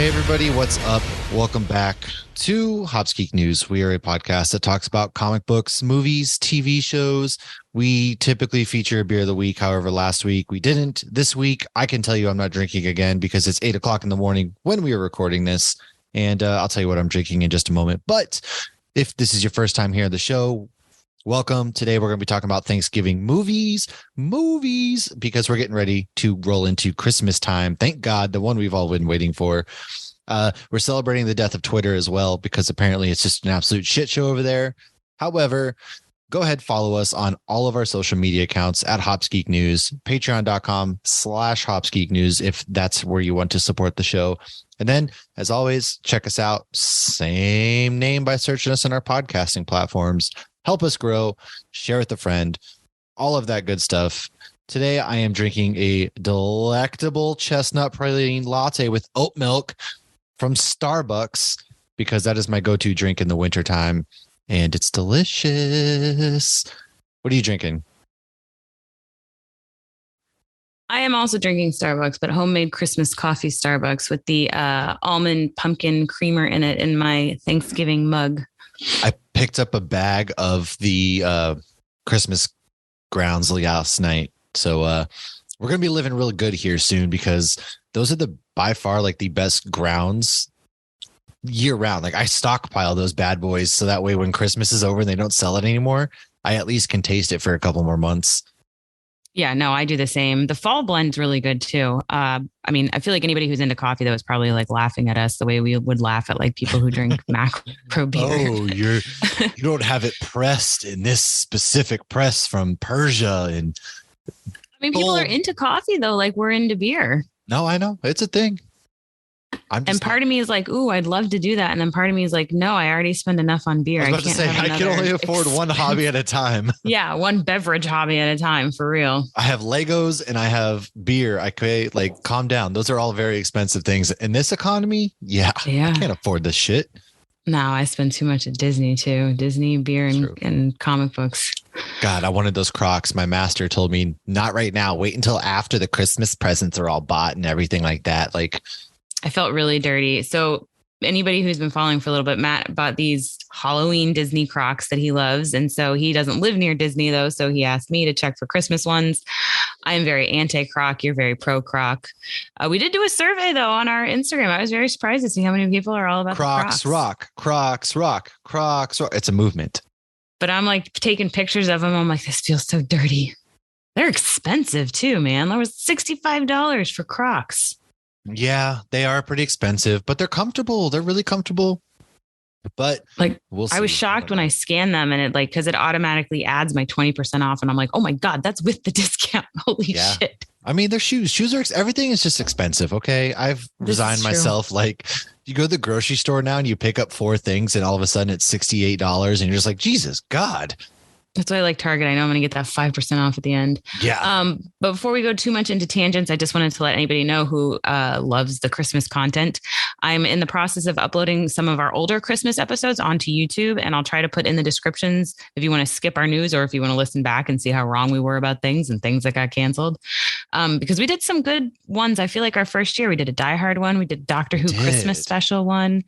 Hey everybody, what's up? Welcome back to Hops Geek News. We are a podcast that talks about comic books, movies, TV shows. We typically feature a beer of the week. However, last week we didn't. This week, I can tell you I'm not drinking again because it's 8 o'clock in the morning when we are recording this. And I'll tell you what I'm drinking in just a moment. But if this is your first time here on the show, welcome. Today, we're going to be talking about Thanksgiving movies, because we're getting ready to roll into Christmas time. Thank God, the one we've all been waiting for. We're celebrating the death of Twitter as well, because apparently it's just an absolute shit show over there. However, go ahead, follow us on all of our social media accounts at Hops Geek News, patreon.com/Hops Geek News, if that's where you want to support the show. And then, as always, check us out. Same name by searching us on our podcasting platforms. Help us grow, share with a friend, all of that good stuff. Today, I am drinking a delectable chestnut praline latte with oat milk from Starbucks, because that is my go-to drink in the wintertime, and it's delicious. What are you drinking? I am also drinking Starbucks, but homemade Christmas coffee Starbucks with the almond pumpkin creamer in it in my Thanksgiving mug. I picked up a bag of the Christmas grounds last night. So we're going to be living really good here soon, because those are by far like the best grounds year round. Like, I stockpile those bad boys so that way when Christmas is over and they don't sell it anymore, I at least can taste it for a couple more months. Yeah, no, I do the same. The fall blend's really good too. I mean, I feel like anybody who's into coffee though is probably like laughing at us the way we would laugh at like people who drink macro beer. Oh, you don't have it pressed in this specific press from Persia. And I mean, people are into coffee though, like we're into beer. No, I know. It's a thing. And part of me is like, ooh, I'd love to do that. And then part of me is like, no, I already spend enough on beer. I was about to say, I can only afford one hobby at a time. Yeah, one beverage hobby at a time, for real. I have Legos and I have beer. I could calm down. Those are all very expensive things. In this economy, yeah. I can't afford this shit. No, I spend too much at Disney too. Disney, beer, and comic books. God, I wanted those Crocs. My master told me, not right now. Wait until after the Christmas presents are all bought and everything like that. I felt really dirty. So anybody who's been following for a little bit, Matt bought these Halloween Disney Crocs that he loves. And so he doesn't live near Disney though. So he asked me to check for Christmas ones. I am very anti-Croc. You're very pro-Croc. We did do a survey though on our Instagram. I was very surprised to see how many people are all about Crocs. Crocs rock. It's a movement. But I'm like taking pictures of them. I'm like, this feels so dirty. They're expensive too, man. That was $65 for Crocs. Yeah, they are pretty expensive, but they're comfortable. They're really comfortable. But we'll see. I was shocked when I scanned them and it because it automatically adds my 20% off. And I'm like, oh my God, that's with the discount. Holy shit. I mean, their shoes are, everything is just expensive. Okay. I've resigned myself. You go to the grocery store now and you pick up 4 things and all of a sudden it's $68 and you're just like, Jesus God. That's why I like Target. I know I'm going to get that 5% off at the end. Yeah. But before we go too much into tangents, I just wanted to let anybody know who loves the Christmas content. I'm in the process of uploading some of our older Christmas episodes onto YouTube, and I'll try to put in the descriptions if you want to skip our news or if you want to listen back and see how wrong we were about things and things that got canceled. Because we did some good ones. I feel like our first year we did a Die Hard one. We did Doctor Who Christmas special one.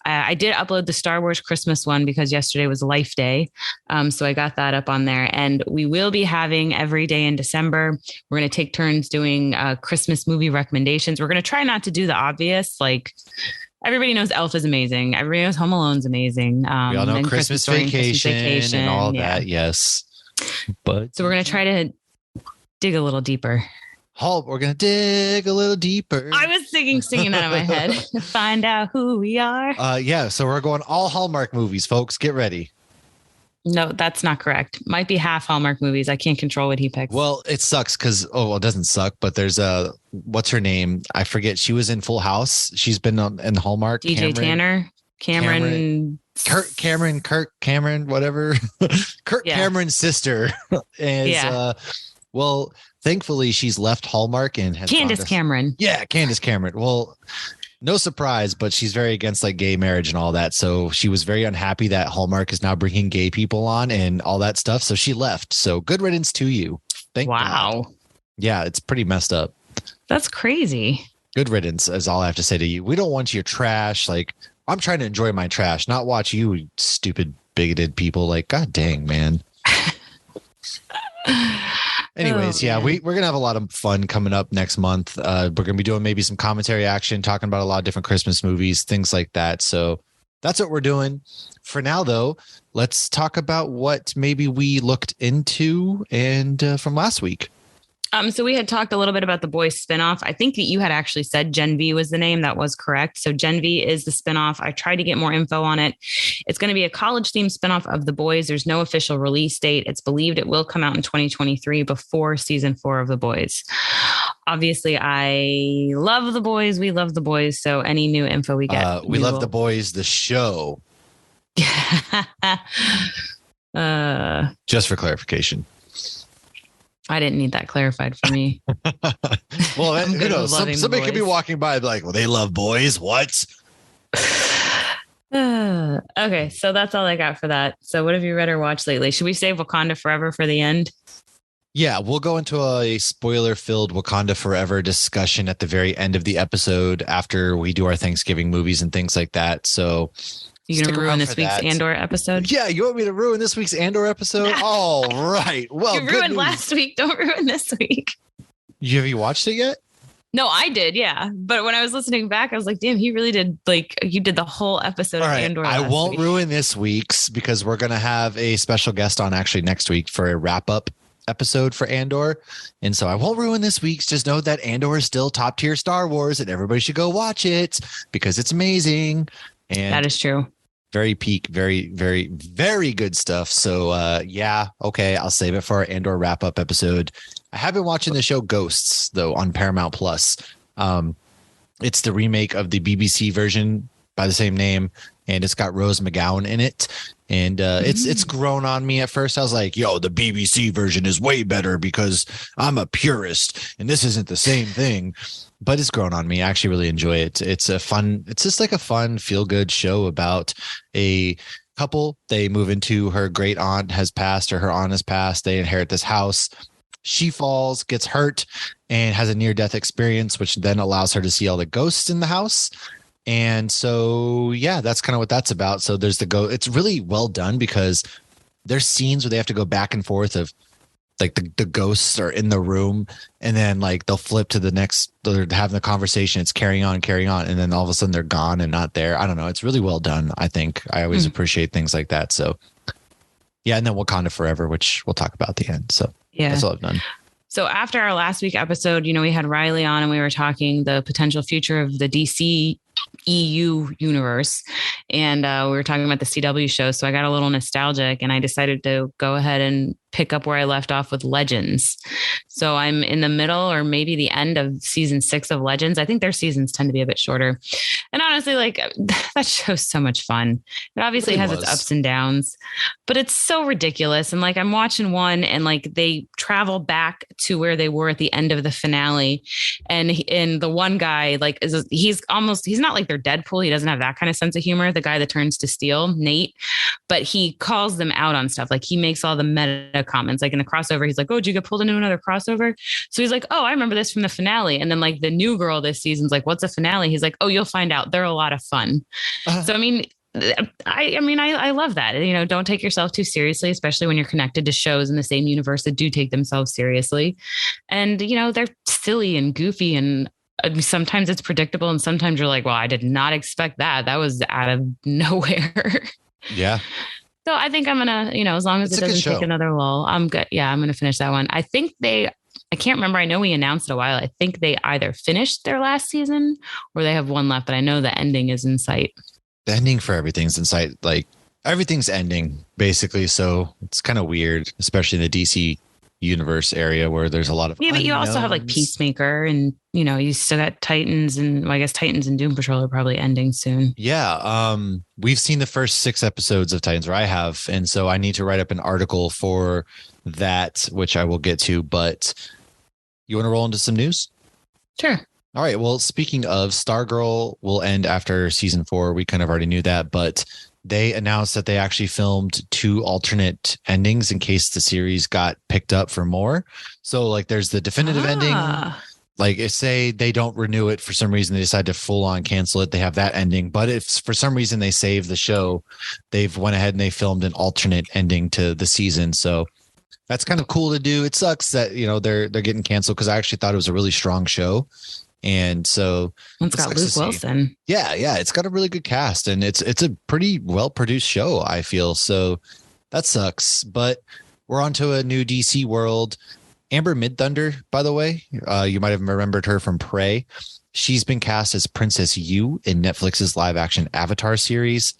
I did upload the Star Wars Christmas one because yesterday was Life Day. So I got that up on there, and we will be having every day in December. We're going to take turns doing Christmas movie recommendations. We're going to try not to do the obvious, like everybody knows Elf is amazing. Everybody knows Home Alone's amazing. We all know Christmas Vacation and all that. Yes. But so we're going to try to dig a little deeper. We're going to dig a little deeper. I was singing out of my head. Find out who we are. Yeah. So we're going all Hallmark movies, folks. Get ready. No, that's not correct. Might be half Hallmark movies. I can't control what he picks. Well, it sucks because, it doesn't suck, but there's what's her name? I forget. She was in Full House. She's been in Hallmark. DJ Tanner, Cameron, whatever. Cameron's sister is, thankfully she's left Hallmark and has Candace Cameron. Yeah, Candace Cameron. Well, no surprise, but she's very against gay marriage and all that. So she was very unhappy that Hallmark is now bringing gay people on and all that stuff. So she left. So good riddance to you. Thank God. Wow. Yeah, it's pretty messed up. That's crazy. Good riddance is all I have to say to you. We don't want your trash. Like, I'm trying to enjoy my trash, not watch you stupid, bigoted people. Like, God dang, man. Anyways, Oh, yeah, man. we're gonna have a lot of fun coming up next month. We're gonna be doing maybe some commentary action, talking about a lot of different Christmas movies, things like that. So that's what we're doing for now. Though, let's talk about what maybe we looked into and from last week. So we had talked a little bit about the Boys spinoff. I think that you had actually said Gen V was the name. That was correct. So Gen V is the spinoff. I tried to get more info on it. It's going to be a college themed spinoff of The Boys. There's no official release date. It's believed it will come out in 2023 before season 4 of The Boys. Obviously, I love The Boys. We love The Boys. So any new info we get, We love The Boys, the show. Just for clarification. I didn't need that clarified for me. Well, who knows? Somebody could be walking by and be like, well, they love boys. What? Okay, so that's all I got for that. So what have you read or watched lately? Should we save Wakanda Forever for the end? Yeah, we'll go into a spoiler-filled Wakanda Forever discussion at the very end of the episode after we do our Thanksgiving movies and things like that. So you going to ruin this week's Andor episode? Yeah, you want me to ruin this week's Andor episode? All right. Well, you ruined last week. Don't ruin this week. Have you watched it yet? No, I did. Yeah. But when I was listening back, I was like, damn, he really did. Like, you did the whole episode of Andor. I won't ruin this week's because we're going to have a special guest on actually next week for a wrap-up episode for Andor. And so I won't ruin this week's. Just know that Andor is still top tier Star Wars and everybody should go watch it because it's amazing. And that is true. Very peak, very, very, very good stuff. So yeah, okay, I'll save it for our Andor wrap-up episode. I have been watching the show Ghosts, though, on Paramount Plus. It's the remake of the BBC version by the same name, and it's got Rose McGowan in it. And it's grown on me at first. I was like, yo, the BBC version is way better because I'm a purist and this isn't the same thing. But it's grown on me. I actually really enjoy it. It's just like a fun, feel-good show about a couple. They move into her great aunt has passed or her aunt has passed. They inherit this house. She falls, gets hurt, and has a near-death experience, which then allows her to see all the ghosts in the house. And so, yeah, that's kind of what that's about. So there's it's really well done because there's scenes where they have to go back and forth of like the ghosts are in the room and then like they'll flip to the next, they're having the conversation. It's carrying on. And then all of a sudden they're gone and not there. I don't know. It's really well done. I think I always appreciate things like that. So yeah. And then Wakanda Forever, which we'll talk about at the end. So yeah, that's all I've done. So after our last week episode, we had Riley on and we were talking the potential future of the DC EU universe. And we were talking about the CW show. So I got a little nostalgic and I decided to go ahead and pick up where I left off with Legends. So I'm in the middle or maybe the end of season 6 of Legends. I think their seasons tend to be a bit shorter. And honestly, like that show's so much fun. It obviously has its ups and downs, but it's so ridiculous. And like I'm watching one and like they travel back to where they were at the end of the finale. And the one guy, like he's not like their Deadpool. He doesn't have that kind of sense of humor. The guy that turns to steel, Nate, but he calls them out on stuff. Like he makes all the meta comments, like in the crossover. He's like, oh, did you get pulled into another crossover? So he's like, oh, I remember this from the finale. And then like the new girl this season's like, what's a finale? He's like, oh, you'll find out. They're a lot of fun. So, I mean, I love that. Don't take yourself too seriously, especially when you're connected to shows in the same universe that do take themselves seriously. And, they're silly and goofy and sometimes it's predictable. And sometimes you're like, well, I did not expect that. That was out of nowhere. Yeah. So I think I'm going to, as long as it doesn't take another lull, I'm good. Yeah, I'm going to finish that one. I think I can't remember. I know we announced it a while. I think they either finished their last season or they have one left, but I know the ending is in sight. The ending for everything's in sight. Like everything's ending basically. So it's kind of weird, especially in the DC universe area where there's a lot of but you also have like Peacemaker and you still got Titans and I guess Titans and Doom Patrol are probably ending soon. Yeah. We've seen the first 6 episodes of Titans, or I have, and so I need to write up an article for that, which I will get to. But you want to roll into some news? Sure. All right. Well, speaking of, Stargirl will end after season 4. We kind of already knew that, but they announced that they actually filmed 2 alternate endings in case the series got picked up for more. So like there's the definitive ending like if say they don't renew it for some reason, they decide to full on cancel it, they have that ending. But if for some reason they save the show, they've went ahead and they filmed an alternate ending to the season. So that's kind of cool to do. It sucks that, they're getting canceled, because I actually thought it was a really strong show. And so it's got Luke Wilson. Yeah, it's got a really good cast, and it's a pretty well produced show, I feel. So that sucks. But we're on to a new DC world. Amber Midthunder, by the way, you might have remembered her from Prey. She's been cast as Princess Yu in Netflix's live action Avatar series.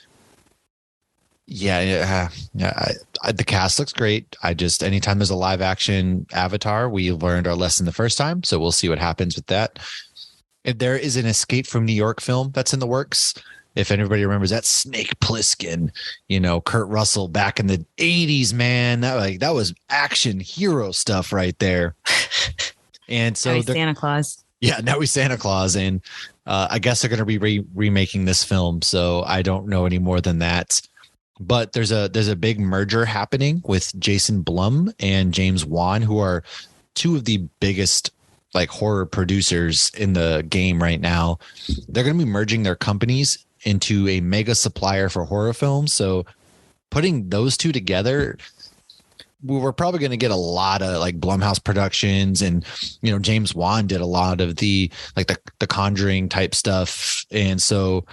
Yeah. The cast looks great. Anytime there's a live action Avatar, we learned our lesson the first time. So we'll see what happens with that. If there is an Escape from New York film that's in the works, if anybody remembers that, Snake Plissken, Kurt Russell back in the 80s, man, that was action hero stuff right there. And so Santa Claus. Yeah, now he's Santa Claus. And I guess they're going to be remaking this film. So I don't know any more than that. But there's a big merger happening with Jason Blum and James Wan, who are two of the biggest like horror producers in the game right now. They're going to be merging their companies into a mega supplier for horror films. So putting those two together, we're probably going to get a lot of like Blumhouse productions, and James Wan did a lot of the Conjuring type stuff. And so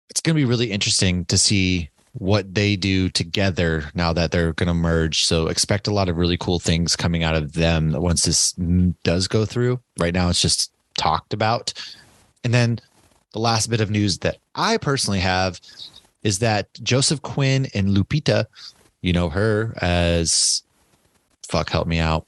it's going to be really interesting to see what they do together now that they're going to merge. So expect a lot of really cool things coming out of them once this does go through. Right now it's just talked about. And then the last bit of news that I personally have is that Joseph Quinn and Lupita, her as help me out.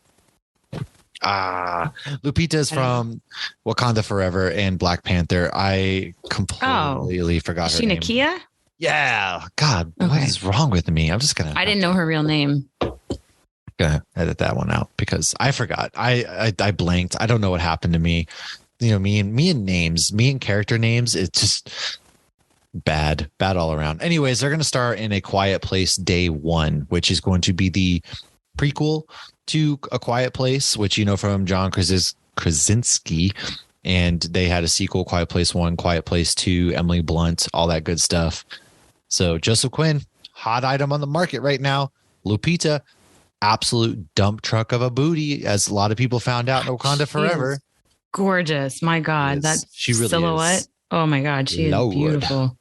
Lupita's from Wakanda Forever and Black Panther. I completely forgot her name. Nakia? Yeah. God, okay. What is wrong with me? I didn't know her real name. Gonna edit that one out because I forgot. I blanked. I don't know what happened to me. Me and character names, it's just bad all around. Anyways, they're going to star in A Quiet Place Day One, which is going to be the prequel to A Quiet Place, which from John Krasinski, and they had a sequel, Quiet Place 1, Quiet Place 2, Emily Blunt, all that good stuff. So Joseph Quinn, hot item on the market right now. Lupita, absolute dump truck of a booty, as a lot of people found out in Wakanda Forever. Gorgeous. My God. That she really silhouette. Is. Oh my God. She is beautiful.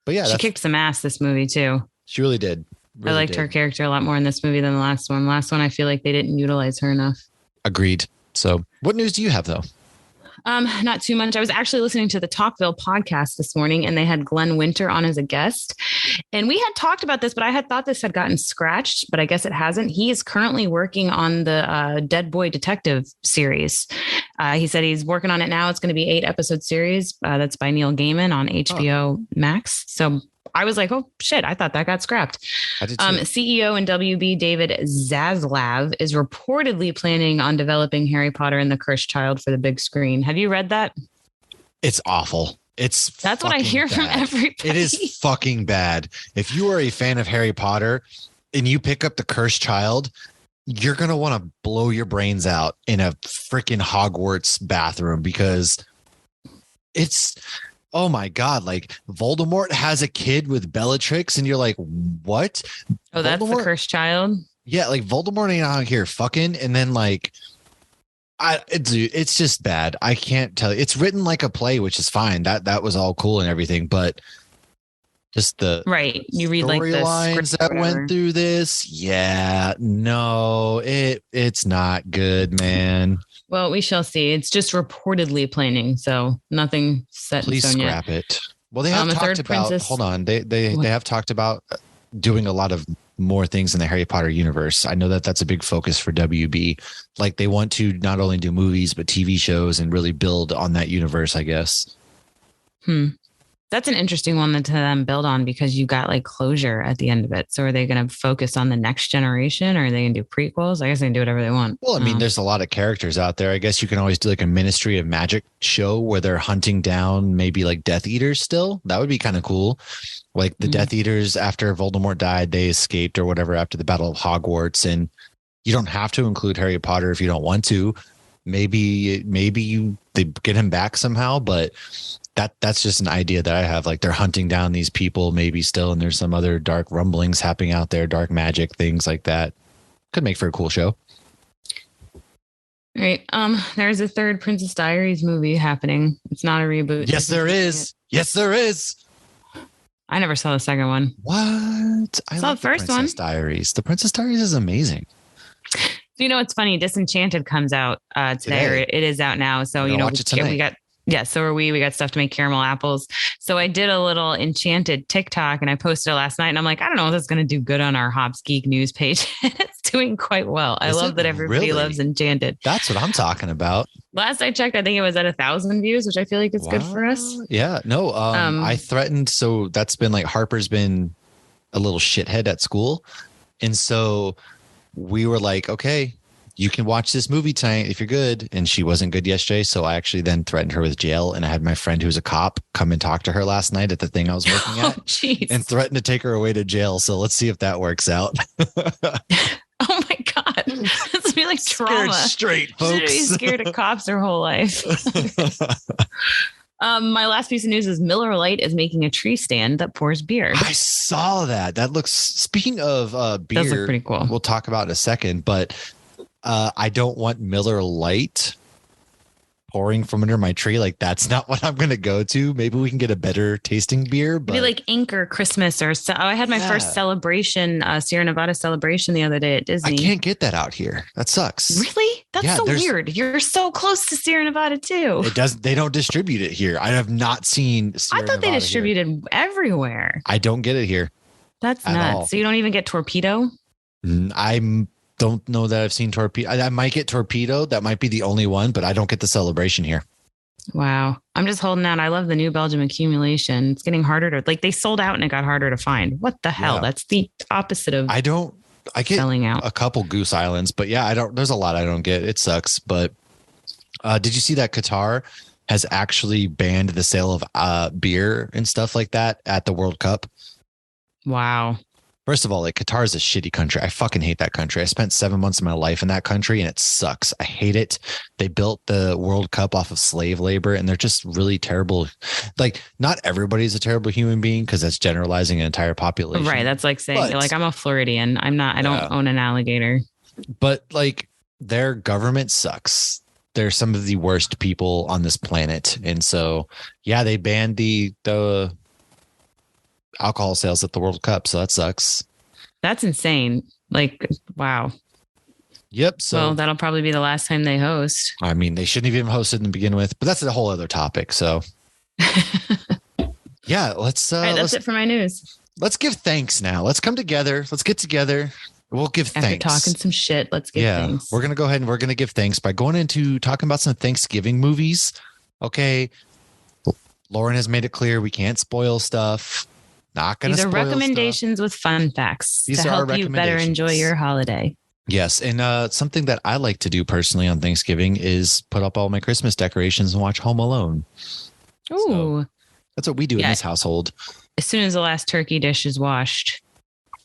But yeah, she kicked some ass this movie too. She really did. I liked her character a lot more in this movie than the last one. Last one, I feel like they didn't utilize her enough. Agreed. So what news do you have though? Not too much. I was actually listening to the Talkville podcast this morning, and they had Glenn Winter on as a guest. And we had talked about this, but I had thought this had gotten scratched, but I guess it hasn't. He is currently working on the Dead Boy Detective series. He said he's working on it now. It's going to be 8-episode series. That's by Neil Gaiman on HBO Max. So I was like, oh, shit, I thought that got scrapped. CEO and WB David Zaslav is reportedly planning on developing Harry Potter and the Cursed Child for the big screen. Have you read that? It's awful. That's what I hear from everybody. It is fucking bad. If you are a fan of Harry Potter and you pick up the Cursed Child, you're going to want to blow your brains out in a freaking Hogwarts bathroom, because it's... Oh my God, like Voldemort has a kid with Bellatrix and you're like, what? Oh, that's the Cursed Child? Yeah, like Voldemort ain't out here fucking, and then like it's just bad. I can't tell you. It's written like a play, which is fine. That was all cool and everything, but just the right. You read like the lines that went through this. Yeah, no, it's not good, man. Well, we shall see. It's just reportedly planning, so nothing set in stone yet. Please scrap it. Well, they have talked about. Hold on, they have talked about doing a lot of more things in the Harry Potter universe. I know that that's a big focus for WB. Like they want to not only do movies but TV shows and really build on that universe, I guess. That's an interesting one to build on, because you got like closure at the end of it. So are they going to focus on the next generation, or are they going to do prequels? I guess they can do whatever they want. Well, I mean, there's a lot of characters out there. I guess you can always do like a Ministry of Magic show where they're hunting down maybe like Death Eaters still. That would be kind of cool. Like the Death Eaters, after Voldemort died, they escaped or whatever after the Battle of Hogwarts. And you don't have to include Harry Potter if you don't want to. maybe they get him back somehow, but that's just an idea that I have. Like they're hunting down these people maybe still, and there's some other dark rumblings happening out there, dark magic, things like that. Could make for a cool show. Right. There's a third Princess Diaries movie happening. It's not a reboot. Yes, there is. Yes, there is. I never saw the second one. What? I saw the first one. Diaries. The Princess Diaries is amazing. So, you know, it's funny. Disenchanted comes out today, or it is out now. So, you know, we got. Yeah, so are we. We got stuff to make caramel apples. So I did a little Enchanted TikTok and I posted it last night. And I'm like, I don't know if that's going to do good on our Hobbs Geek news page. It's doing quite well. I love that everybody loves Enchanted. That's what I'm talking about. Last I checked, I think it was at 1,000 views, which I feel like is good for us. Yeah, no, I threatened. So that's been like Harper's been a little shithead at school. And so we were like, okay, you can watch this movie tonight if you're good. And she wasn't good yesterday. So I actually then threatened her with jail. And I had my friend who's a cop come and talk to her last night at the thing I was working at and threatened to take her away to jail. So let's see if that works out. Oh my God. That's be like trauma. Scared straight, folks. She's scared of cops her whole life. My last piece of news is Miller Lite is making a tree stand that pours beer. I saw that. That looks, speaking of beer, does look pretty cool. We'll talk about in a second, but I don't want Miller Lite pouring from under my tree. Like that's not what I'm going to go to. Maybe we can get a better tasting beer. But maybe like Anchor Christmas or so. I had my first celebration, Sierra Nevada celebration the other day at Disney. I can't get that out here. That sucks. Really? That's so weird. You're so close to Sierra Nevada too. It doesn't. They don't distribute it here. I have not seen Sierra I thought Nevada they distributed everywhere. I don't get it here. That's nuts. So you don't even get Torpedo? I don't know that I've seen Torpedo. I might get Torpedo. That might be the only one, but I don't get the celebration here. Wow. I'm just holding out. I love the New Belgium accumulation. It's getting harder to, like, they sold out and it got harder to find. What the hell? That's the opposite of I get selling out. A couple Goose Islands, but there's a lot I don't get. It sucks. But did you see that Qatar has actually banned the sale of beer and stuff like that at the World Cup? Wow. First of all, like Qatar is a shitty country. I fucking hate that country. I spent 7 months of my life in that country and it sucks. I hate it. They built the World Cup off of slave labor and they're just really terrible. Like not everybody's a terrible human being because that's generalizing an entire population. Right. That's like saying like I'm a Floridian. I don't own an alligator. But like their government sucks. They're some of the worst people on this planet. And so, they banned the alcohol sales at the World Cup. So that sucks. That's insane. Like, wow. Yep. So well, that'll probably be the last time they host. I mean, they shouldn't have even hosted to begin with, but that's a whole other topic. So let's all right, that's it for my news. Let's give thanks now. Let's come together. Let's get together. We'll give thanks. After talking some shit, let's give thanks. We're going to go ahead and we're going to give thanks by going into talking about some Thanksgiving movies. Okay. Lauren has made it clear we can't spoil stuff. Not going to spoil These are recommendations with fun facts to help you better enjoy your holiday. Yes. And something that I like to do personally on Thanksgiving is put up all my Christmas decorations and watch Home Alone. Ooh. So that's what we do in this household. As soon as the last turkey dish is washed,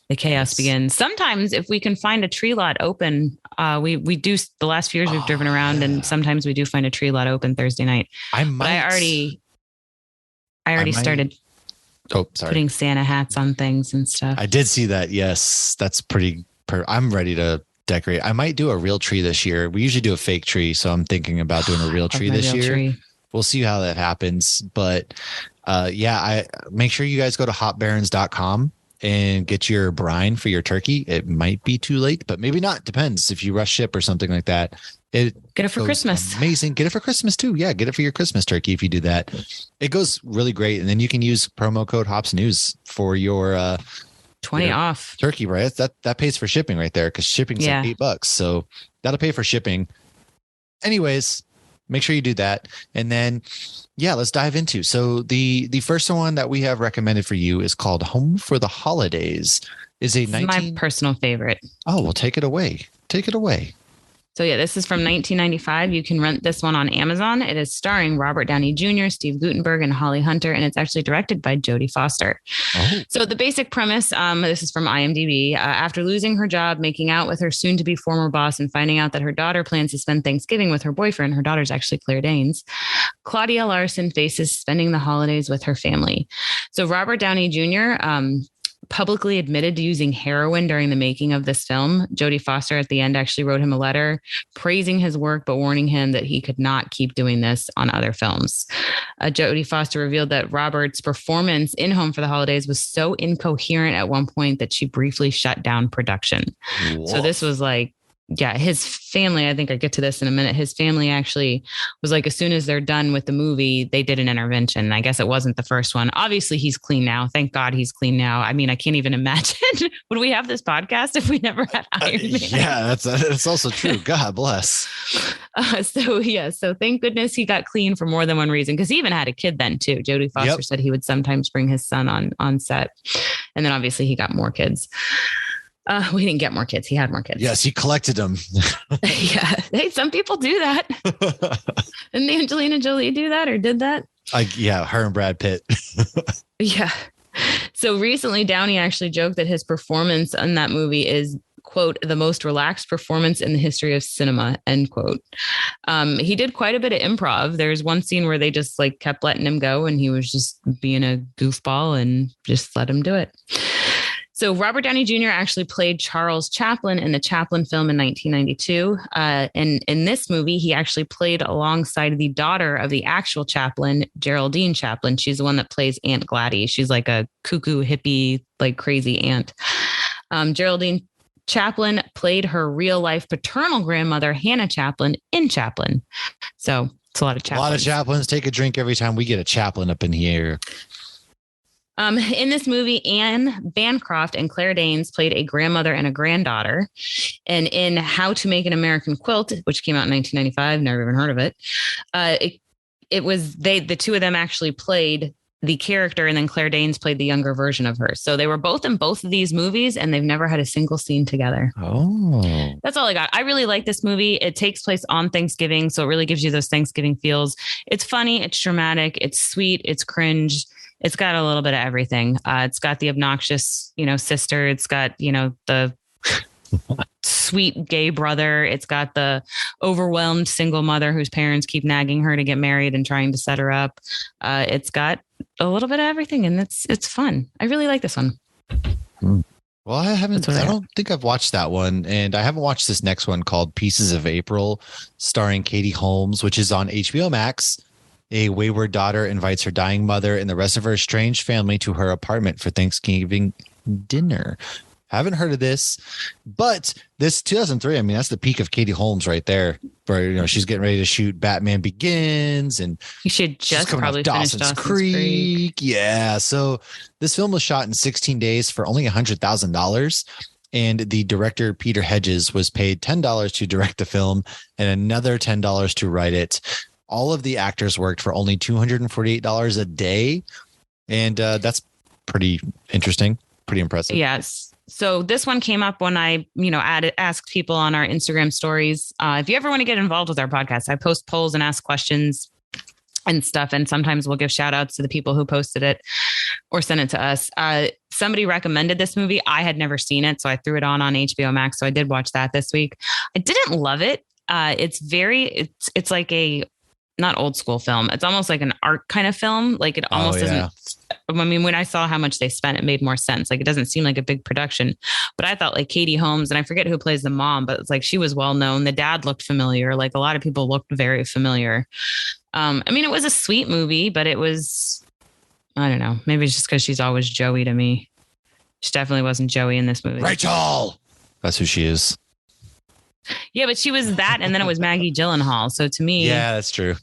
the chaos begins. Sometimes if we can find a tree lot open, we do. The last few years we've driven around and sometimes we do find a tree lot open Thursday night. I already started putting Santa hats on things and stuff. I did see that. Yes, that's pretty. I'm ready to decorate. I might do a real tree this year. We usually do a fake tree, so I'm thinking about doing a real tree this year. We'll see how that happens. But I make sure you guys go to hopbarons.com and get your brine for your turkey. It might be too late, but maybe not. Depends if you rush ship or something like that. Get it for Christmas. Amazing. Get it for Christmas too. Yeah, get it for your Christmas turkey if you do that. It goes really great. And then you can use promo code Hops News for your 20 off turkey, right? That pays for shipping right there because shipping's like $8. So that'll pay for shipping. Anyways, make sure you do that. And then let's dive into. So the first one that we have recommended for you is called Home for the Holidays. Is my personal favorite. Oh, well, take it away. Take it away. So yeah, this is from 1995. You can rent this one on Amazon. It is starring Robert Downey Jr., Steve Guttenberg, and Holly Hunter, and it's actually directed by Jodie Foster. Oh. So the basic premise, this is from IMDb. After losing her job, making out with her soon-to-be former boss, and finding out that her daughter plans to spend Thanksgiving with her boyfriend, her daughter's actually Claire Danes, Claudia Larson faces spending the holidays with her family. So Robert Downey Jr., publicly admitted to using heroin during the making of this film. Jodie Foster at the end actually wrote him a letter praising his work, but warning him that he could not keep doing this on other films. Jodie Foster revealed that Robert's performance in Home for the Holidays was so incoherent at one point that she briefly shut down production. Whoa. So this was like, yeah, his family, I think I get to this in a minute. His family actually was like, as soon as they're done with the movie, they did an intervention. I guess it wasn't the first one. Obviously, he's clean now. Thank God he's clean now. I mean, I can't even imagine would we have this podcast if we never had Iron Man? Yeah, that's also true. God bless. So thank goodness he got clean for more than one reason, because he even had a kid then too. Jodie Foster said he would sometimes bring his son on set. And then obviously he got more kids. We didn't get more kids. He had more kids. Yes, he collected them. Yeah. Hey, some people do that. Didn't Angelina Jolie do that or did that? Yeah, her and Brad Pitt. Yeah. So recently, Downey actually joked that his performance in that movie is, quote, the most relaxed performance in the history of cinema, end quote. He did quite a bit of improv. There's one scene where they just like kept letting him go and he was just being a goofball and just let him do it. So Robert Downey Jr. actually played Charles Chaplin in the Chaplin film in 1992. And in this movie, he actually played alongside the daughter of the actual Chaplin, Geraldine Chaplin. She's the one that plays Aunt Gladys. She's like a cuckoo hippie, like crazy aunt. Geraldine Chaplin played her real life paternal grandmother, Hannah Chaplin, in Chaplin. So it's a lot of Chaplins. A lot of Chaplins. Take a drink every time we get a Chaplin up in here. In this movie, Anne Bancroft and Claire Danes played a grandmother and a granddaughter. And in How to Make an American Quilt, which came out in 1995, never even heard of it, it was the two of them actually played the character, and then Claire Danes played the younger version of her. So they were both in both of these movies, and they've never had a single scene together. Oh, that's all I got. I really like this movie. It takes place on Thanksgiving, so it really gives you those Thanksgiving feels. It's funny, it's dramatic, it's sweet, it's cringe. It's got a little bit of everything. It's got the obnoxious, sister. It's got, the sweet gay brother. It's got the overwhelmed single mother whose parents keep nagging her to get married and trying to set her up. It's got a little bit of everything, and it's fun. I really like this one. Well, I don't think I've watched that one, and I haven't watched this next one called Pieces of April, starring Katie Holmes, which is on HBO Max. A wayward daughter invites her dying mother and the rest of her estranged family to her apartment for Thanksgiving dinner. Haven't heard of this, but this 2003, I mean, that's the peak of Katie Holmes right there, where, she's getting ready to shoot Batman Begins, and you should just probably finish Dawson's Creek. Yeah. So this film was shot in 16 days for only $100,000. And the director, Peter Hedges, was paid $10 to direct the film and another $10 to write it. All of the actors worked for only $248 a day. And that's pretty interesting, pretty impressive. Yes. So this one came up when I, asked people on our Instagram stories. If you ever want to get involved with our podcast, I post polls and ask questions and stuff. And sometimes we'll give shout outs to the people who posted it or sent it to us. Somebody recommended this movie. I had never seen it, so I threw it on HBO Max. So I did watch that this week. I didn't love it. It's like a, not old school film. It's almost like an art kind of film. Like it almost doesn't. I mean, when I saw how much they spent, it made more sense. Like it doesn't seem like a big production, but I thought like Katie Holmes, and I forget who plays the mom, but it's like she was well known. The dad looked familiar. Like a lot of people looked very familiar. I mean, it was a sweet movie, but it was, I don't know. Maybe it's just because she's always Joey to me. She definitely wasn't Joey in this movie. Rachel. That's who she is. Yeah, but she was that, and then it was Maggie Gyllenhaal. So to me, yeah, that's true.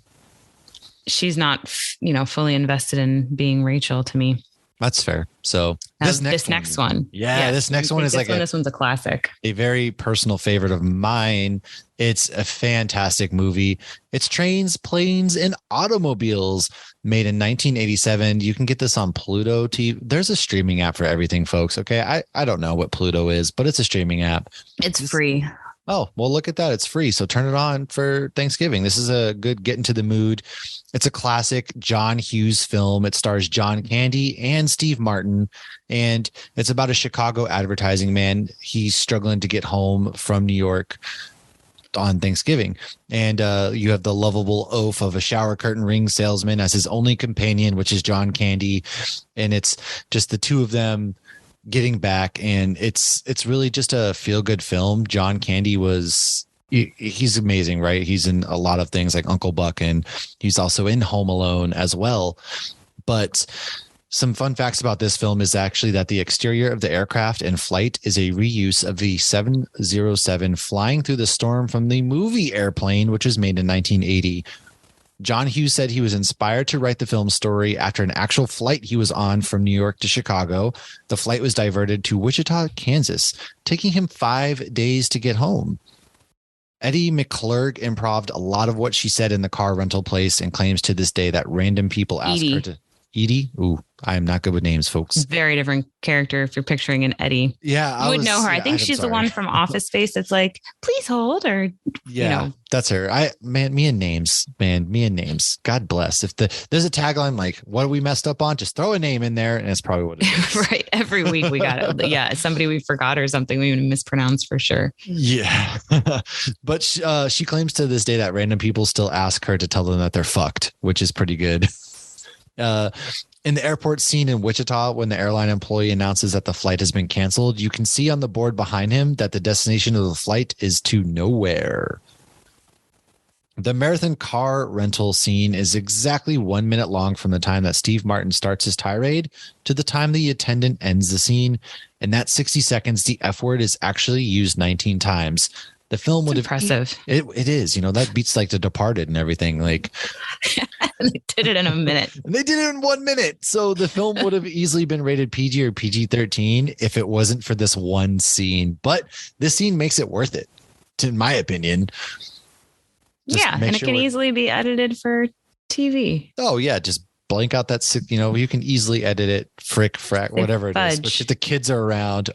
She's not, fully invested in being Rachel to me. That's fair. So this next one. Yeah, this next one is this one's a classic. A very personal favorite of mine. It's a fantastic movie. It's Trains, Planes, and Automobiles, made in 1987. You can get this on Pluto TV. There's a streaming app for everything, folks. Okay. I don't know what Pluto is, but it's a streaming app. It's free. Oh, well, look at that. It's free. So turn it on for Thanksgiving. This is a good get into the mood. It's a classic John Hughes film. It stars John Candy and Steve Martin. And it's about a Chicago advertising man. He's struggling to get home from New York on Thanksgiving. And you have the lovable oaf of a shower curtain ring salesman as his only companion, which is John Candy. And it's just the two of them getting back, and it's really just a feel good film. John Candy he's amazing, right? He's in a lot of things like Uncle Buck, and he's also in Home Alone as well. But some fun facts about this film is actually that the exterior of the aircraft and flight is a reuse of the 707 flying through the storm from the movie Airplane, which was made in 1980. John Hughes said he was inspired to write the film story after an actual flight he was on from New York to Chicago. The flight was diverted to Wichita, Kansas, taking him 5 days to get home. Eddie McClurg improved a lot of what she said in the car rental place and claims to this day that random people ask her to... Edie? Ooh, I am not good with names, folks. Very different character if you're picturing an Eddie. Yeah. You would know her. I think she's the one from Office Space that's like, please hold, or, that's her. Me and names. God bless. If there's a tagline like, what are we messed up on? Just throw a name in there, and it's probably what it is. Right. Every week we got it. Yeah. Somebody we forgot or something we mispronounced for sure. Yeah. But she claims to this day that random people still ask her to tell them that they're fucked, which is pretty good. In the airport scene in Wichita, when the airline employee announces that the flight has been canceled, you can see on the board behind him that the destination of the flight is to nowhere. The marathon car rental scene is exactly 1 minute long from the time that Steve Martin starts his tirade to the time the attendant ends the scene. In that 60 seconds, the F word is actually used 19 times. The film would have impressive. It is, that beats like The Departed and everything. Like they did it in a minute. They did it in 1 minute. So the film would have easily been rated PG or PG-13 if it wasn't for this one scene. But this scene makes it worth it, in my opinion. And it can easily be edited for TV. Oh yeah, just blank out that, you can easily edit it, frack, whatever it is. But if the kids are around,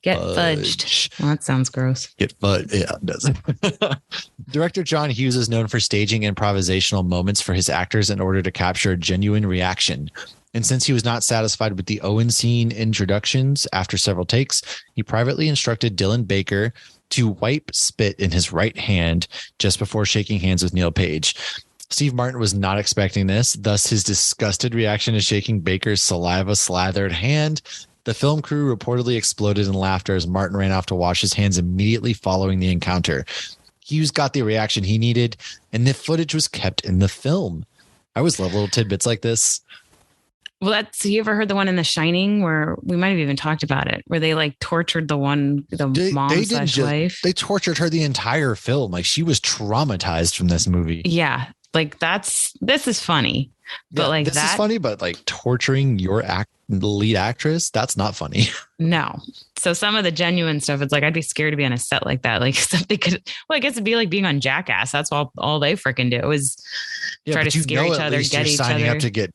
get fudged. Well, that sounds gross. Get fudged. Yeah, it does. Director John Hughes is known for staging improvisational moments for his actors in order to capture a genuine reaction. And since he was not satisfied with the Owen scene introductions after several takes, he privately instructed Dylan Baker to wipe spit in his right hand just before shaking hands with Neil Page. Steve Martin was not expecting this, thus his disgusted reaction to shaking Baker's saliva-slathered hand. The film crew reportedly exploded in laughter as Martin ran off to wash his hands immediately following the encounter. Hughes got the reaction he needed, and the footage was kept in the film. I always love little tidbits like this. Well, you ever heard the one in The Shining where we might have even talked about it, where they like tortured the mom slash wife? They tortured her the entire film. Like she was traumatized from this movie. Yeah. Like this is funny, but this is funny, but like torturing your lead actress, that's not funny. No. So some of the genuine stuff, it's like, I'd be scared to be on a set like that. Like something I guess it'd be like being on Jackass. That's all they freaking do is try to scare each other, get each other. Up to get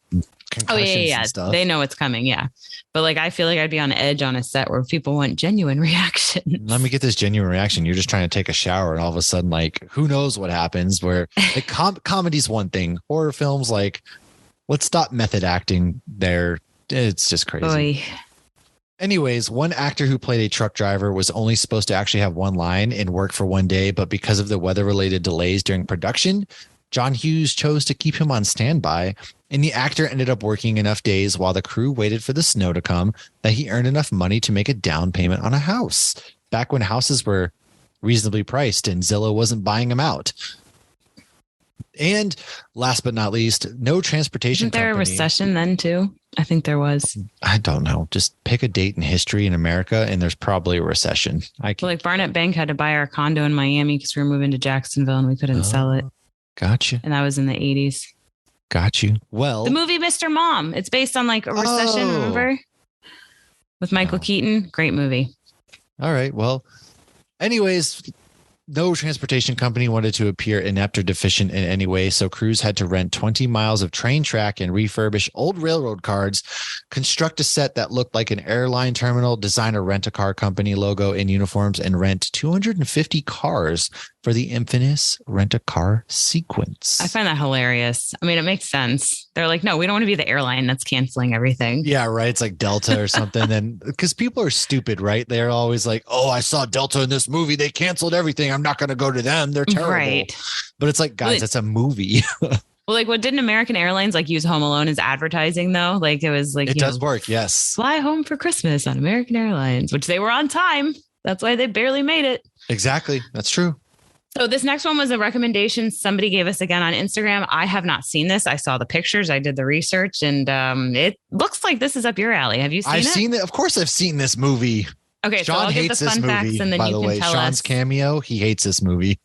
concussions and stuff. They know it's coming. Yeah. But like, I feel like I'd be on edge on a set where people want genuine reaction. Let me get this genuine reaction. You're just trying to take a shower and all of a sudden, like, who knows what happens where like comedy's one thing. Horror films, like, let's stop method acting there. It's just crazy. Oy. Anyways, one actor who played a truck driver was only supposed to actually have one line and work for one day, but because of the weather-related delays during production, John Hughes chose to keep him on standby, and the actor ended up working enough days while the crew waited for the snow to come that he earned enough money to make a down payment on a house, back when houses were reasonably priced and Zillow wasn't buying them out. And last but not least, no transportation company. Wasn't there a recession then too? I think there was. I don't know. Just pick a date in history in America and there's probably a recession. Like Barnett Bank had to buy our condo in Miami because we were moving to Jacksonville and we couldn't sell it. Gotcha. And that was in the 80s. Got you. Well, the movie Mr. Mom. It's based on like a recession, remember? With Michael Keaton. Great movie. All right. Well, anyways, no transportation company wanted to appear inept or deficient in any way, so crews had to rent 20 miles of train track and refurbish old railroad cars, construct a set that looked like an airline terminal, design a rent-a-car company logo in uniforms, and rent 250 cars for the infamous rent-a-car sequence. I find that hilarious. I mean, it makes sense. They're like, no, we don't want to be the airline that's canceling everything. Yeah, right. It's like Delta or something. And because people are stupid, right? They're always like, oh, I saw Delta in this movie. They canceled everything. I'm not going to go to them. They're terrible. Right. But it's like, guys, that's a movie. Well, like, what didn't American Airlines like use Home Alone as advertising though? Like, it was like, it does work. Yes. Fly home for Christmas on American Airlines, which they were on time. That's why they barely made it. Exactly. That's true. So this next one was a recommendation somebody gave us again on Instagram. I have not seen this. I saw the pictures. I did the research, and it looks like this is up your alley. Have you seen it? I've seen it. Of course, I've seen this movie. Okay, Sean so I'll hates give the this fun movie. facts, and then by you the can way, tell Sean's us. cameo. He hates this movie.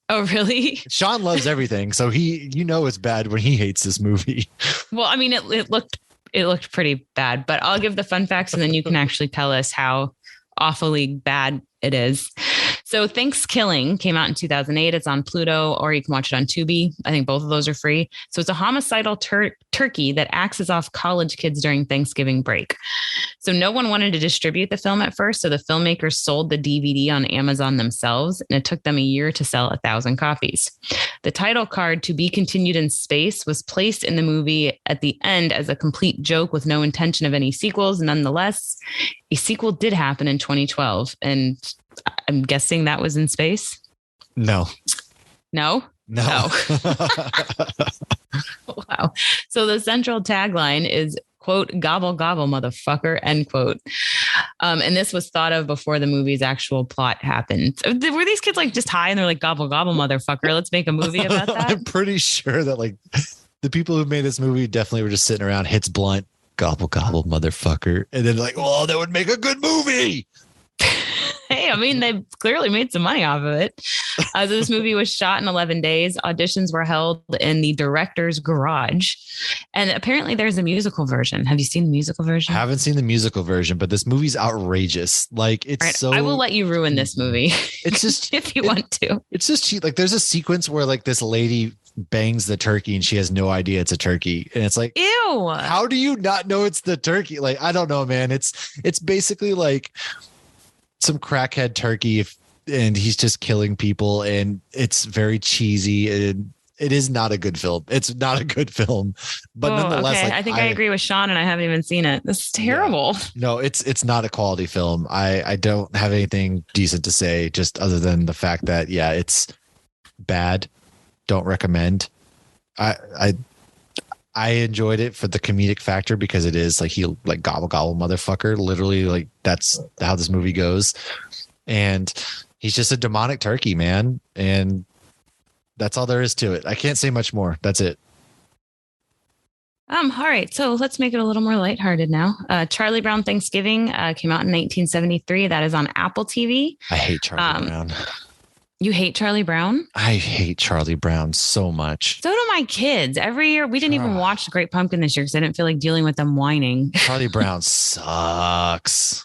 Oh, really? Sean loves everything, so it's bad when he hates this movie. Well, I mean, it looked pretty bad, but I'll give the fun facts, and then you can actually tell us how awfully bad it is. So Thanksgiving came out in 2008. It's on Pluto, or you can watch it on Tubi. I think both of those are free. So it's a homicidal turkey that axes off college kids during Thanksgiving break. So no one wanted to distribute the film at first. So the filmmakers sold the DVD on Amazon themselves, and it took them a year to sell 1,000 copies. The title card, "To Be Continued in Space," was placed in the movie at the end as a complete joke with no intention of any sequels. Nonetheless, a sequel did happen in 2012, and I'm guessing that was in space. No. No? No. Wow. So the central tagline is, quote, "Gobble, gobble, motherfucker," end quote. And this was thought of before the movie's actual plot happened. Were these kids like just high and they're like, "Gobble, gobble, motherfucker, let's make a movie about that"? I'm pretty sure that like the people who made this movie definitely were just sitting around, hits blunt, "Gobble, gobble, motherfucker." And then like, oh, that would make a good movie. Hey, I mean, they clearly made some money off of it. So this movie was shot in 11 days. Auditions were held in the director's garage. And apparently there's a musical version. Have you seen the musical version? I haven't seen the musical version, but this movie's outrageous. Like, it's right, so... I will let you ruin this movie. It's just... if you want to. It's just cheap. Like, there's a sequence where, like, this lady bangs the turkey and she has no idea it's a turkey. And it's like... Ew! How do you not know it's the turkey? Like, I don't know, man. It's basically like... some crackhead turkey and he's just killing people, and it's very cheesy, and it is not a good film. It's not a good film, but nonetheless, okay. Like, I think I agree with Sean, and I haven't even seen it. This is terrible. Yeah. No, it's not a quality film. I don't have anything decent to say, just other than the fact that, yeah, it's bad. Don't recommend. I enjoyed it for the comedic factor, because it is like, he like, "Gobble, gobble, motherfucker." Literally, like, that's how this movie goes. And he's just a demonic turkey, man. And that's all there is to it. I can't say much more. That's it. All right. So let's make it a little more lighthearted now. Charlie Brown Thanksgiving came out in 1973. That is on Apple TV. I hate Charlie Brown. You hate Charlie Brown? I hate Charlie Brown so much. So do my kids. Every year, we didn't even watch The Great Pumpkin this year because I didn't feel like dealing with them whining. Charlie Brown sucks.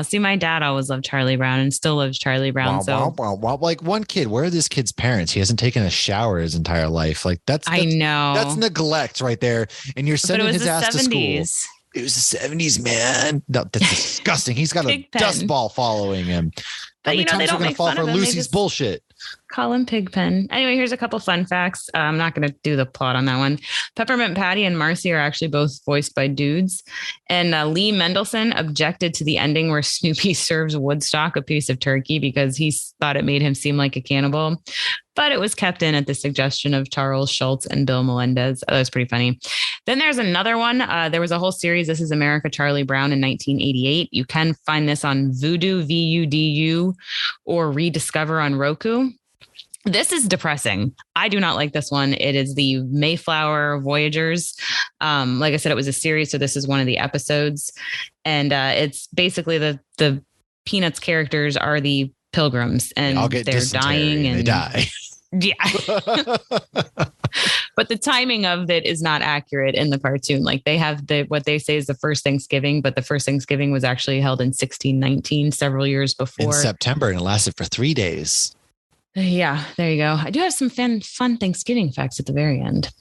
See, my dad always loved Charlie Brown and still loves Charlie Brown. Like, one kid, where are this kid's parents? He hasn't taken a shower his entire life. Like, I know. That's neglect right there. And you're sending his ass 70s. To school. It was the 70s, man. No, that's disgusting. He's got a dust ball following him. How many times are we going to fall for Lucy's bullshit? Call him Pigpen. Anyway, here's a couple fun facts. I'm not going to do the plot on that one. Peppermint Patty and Marcy are actually both voiced by dudes. And Lee Mendelson objected to the ending where Snoopy serves Woodstock a piece of turkey because he thought it made him seem like a cannibal. But it was kept in at the suggestion of Charles Schultz and Bill Melendez. That was pretty funny. Then there's another one. There was a whole series. This is America, Charlie Brown in 1988. You can find this on Vudu, VUDU, or Rediscover on Roku. This is depressing. I do not like this one. It is the Mayflower Voyagers. Like I said, it was a series, so this is one of the episodes. And it's basically the Peanuts characters are the pilgrims, and they're dying. And they die. Yeah. But the timing of it is not accurate in the cartoon. Like, they have what they say is the first Thanksgiving, but the first Thanksgiving was actually held in 1619, several years before. In September, and it lasted for 3 days. Yeah, there you go. I do have some fun Thanksgiving facts at the very end.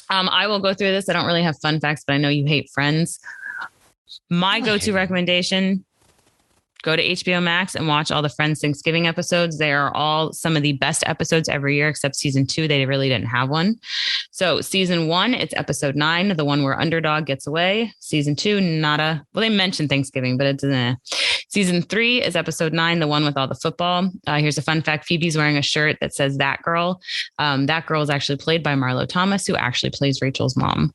I will go through this. I don't really have fun facts, but I know you hate Friends. My go-to recommendation, go to HBO Max and watch all the Friends Thanksgiving episodes. They are all some of the best episodes every year, except season 2. They really didn't have one. So season 1, it's episode 9, the one where Underdog gets away. Season 2, well, they mentioned Thanksgiving, but it's Season 3 is episode 9, the one with all the football. Here's a fun fact. Phoebe's wearing a shirt that says That Girl. That girl is actually played by Marlo Thomas, who actually plays Rachel's mom.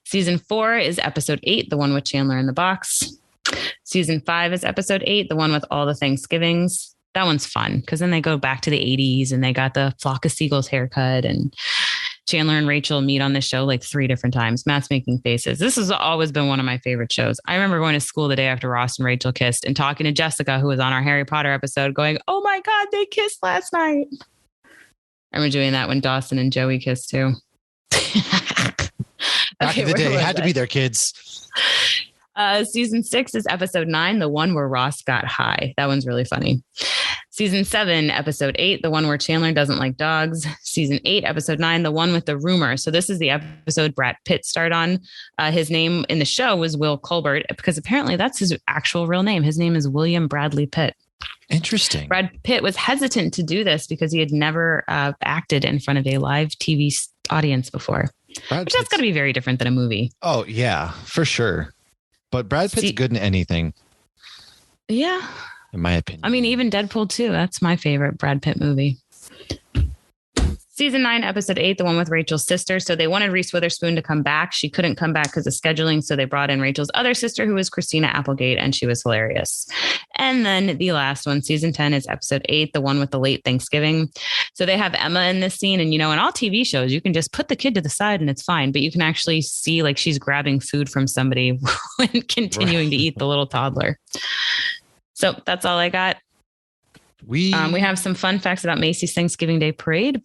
Season 4 is episode 8, the one with Chandler in the box. Season 5 is episode 8, the one with all the Thanksgivings. That one's fun because then they go back to the 80s and they got the Flock of Seagulls haircut, and Chandler and Rachel meet on the show like 3 different times. Matt's making faces. This has always been one of my favorite shows. I remember going to school the day after Ross and Rachel kissed and talking to Jessica, who was on our Harry Potter episode, going, "Oh my God, they kissed last night." I remember doing that when Dawson and Joey kissed too. Back in the day, had to be their kids. Season 6 is episode 9, the one where Ross got high. That one's really funny. Season 7, episode 8, the one where Chandler doesn't like dogs. Season 8, episode 9, the one with the rumor. So this is the episode Brad Pitt starred on. His name in the show was Will Colbert, because apparently that's his actual real name. His name is William Bradley Pitt. Interesting. Brad Pitt was hesitant to do this because he had never acted in front of a live TV audience before. Which that's got to be very different than a movie. Oh, yeah, for sure. But Brad Pitt's good in anything. Yeah. In my opinion. I mean, even Deadpool 2, that's my favorite Brad Pitt movie. Season 9, episode 8, the one with Rachel's sister. So they wanted Reese Witherspoon to come back. She couldn't come back because of scheduling. So they brought in Rachel's other sister, who was Christina Applegate, and she was hilarious. And then the last one, season 10, is episode 8, the one with the late Thanksgiving. So they have Emma in this scene. And, in all TV shows, you can just put the kid to the side and it's fine. But you can actually see like she's grabbing food from somebody when continuing to eat the little toddler. So that's all I got. We have some fun facts about Macy's Thanksgiving Day Parade.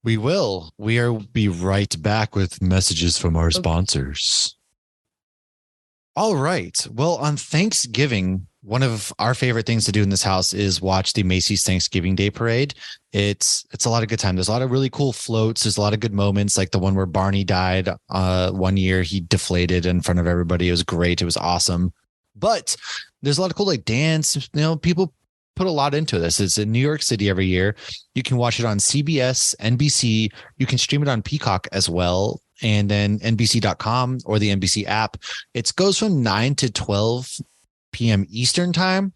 We will. We'll be right back with messages from our sponsors. All right. Well, on Thanksgiving, one of our favorite things to do in this house is watch the Macy's Thanksgiving Day Parade. It's a lot of good time. There's a lot of really cool floats. There's a lot of good moments, like the one where Barney died. One year he deflated in front of everybody. It was great. It was awesome. But there's a lot of cool like dance. People put a lot into this. It's in New York City every year. You can watch it on CBS, NBC. You can stream it on Peacock as well. And then NBC.com or the NBC app. It goes from 9 to 12 p.m. Eastern time.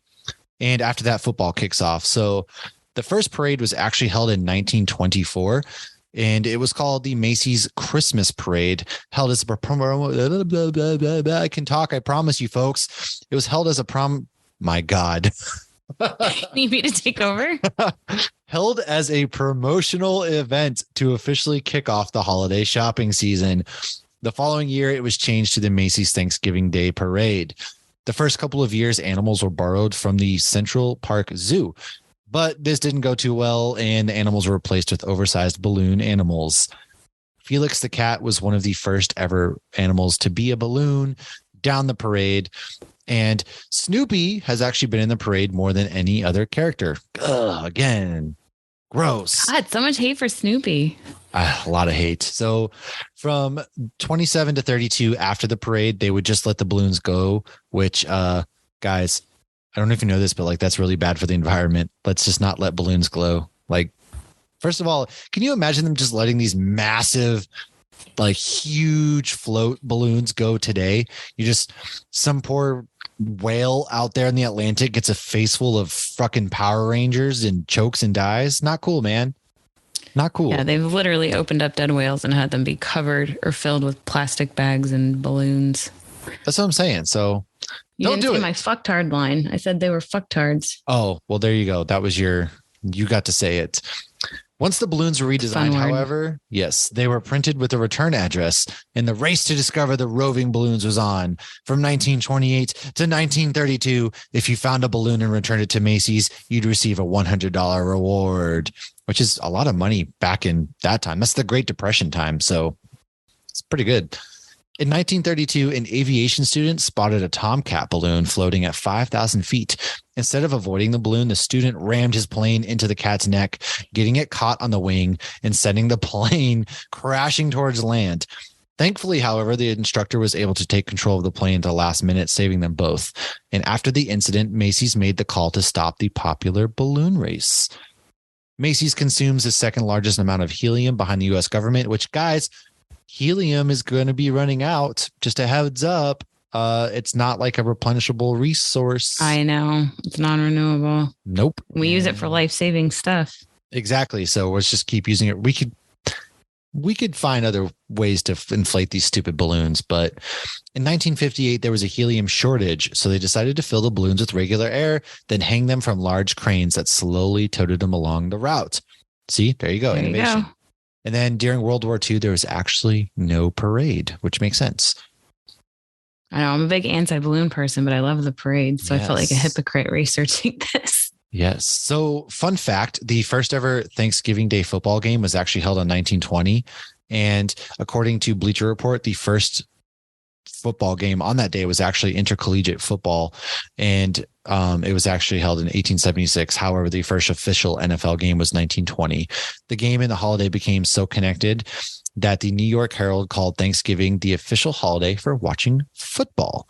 And after that, football kicks off. So the first parade was actually held in 1924. And it was called the Macy's Christmas Parade, held as a I can talk. I promise you folks. It was held as my God. Need me to take over? Held as a promotional event to officially kick off the holiday shopping season. The following year, it was changed to the Macy's Thanksgiving Day Parade. The first couple of years, animals were borrowed from the Central Park Zoo, but this didn't go too well, and the animals were replaced with oversized balloon animals. Felix the cat was one of the first ever animals to be a balloon down the parade. And Snoopy has actually been in the parade more than any other character. Ugh, again, gross. God, so much hate for Snoopy. A lot of hate. So from 27 to 32 after the parade, they would just let the balloons go, which, guys, I don't know if you know this, but like that's really bad for the environment. Let's just not let balloons glow. Like, first of all, can you imagine them just letting these massive, like huge float balloons go today? Some poor whale out there in the Atlantic gets a face full of fucking Power Rangers and chokes and dies. Not cool, man. Not cool. Yeah, they've literally opened up dead whales and had them be covered or filled with plastic bags and balloons. That's what I'm saying. So don't do it. My fucktard line. I said they were fucktards. Oh, well, there you go. That was you got to say it. Once the balloons were redesigned, however, yes, they were printed with a return address, and the race to discover the roving balloons was on. From 1928 to 1932, if you found a balloon and returned it to Macy's, you'd receive a $100 reward, which is a lot of money back in that time. That's the Great Depression time, so it's pretty good. In 1932, an aviation student spotted a Tomcat balloon floating at 5,000 feet. Instead of avoiding the balloon, the student rammed his plane into the cat's neck, getting it caught on the wing and sending the plane crashing towards land. Thankfully, however, the instructor was able to take control of the plane at the last minute, saving them both. And after the incident, Macy's made the call to stop the popular balloon race. Macy's consumes the second largest amount of helium behind the U.S. government, which, guys, helium is going to be running out. Just a heads up. It's not like a replenishable resource. I know. It's non-renewable. Nope. We use it for life-saving stuff. Exactly. So let's just keep using it. We could find other ways to inflate these stupid balloons. But in 1958, there was a helium shortage. So they decided to fill the balloons with regular air, then hang them from large cranes that slowly toted them along the route. See, there you go. There Innovation. you go. And then during World War II, there was actually no parade, which makes sense. I know I'm a big anti-balloon person, but I love the parade. So I felt like a hypocrite researching this. Yes. So fun fact, the first ever Thanksgiving Day football game was actually held in 1920. And according to Bleacher Report, the first football game on that day was actually intercollegiate football. And it was actually held in 1876. However, the first official NFL game was 1920. The game and the holiday became so connected that the New York Herald called Thanksgiving the official holiday for watching football.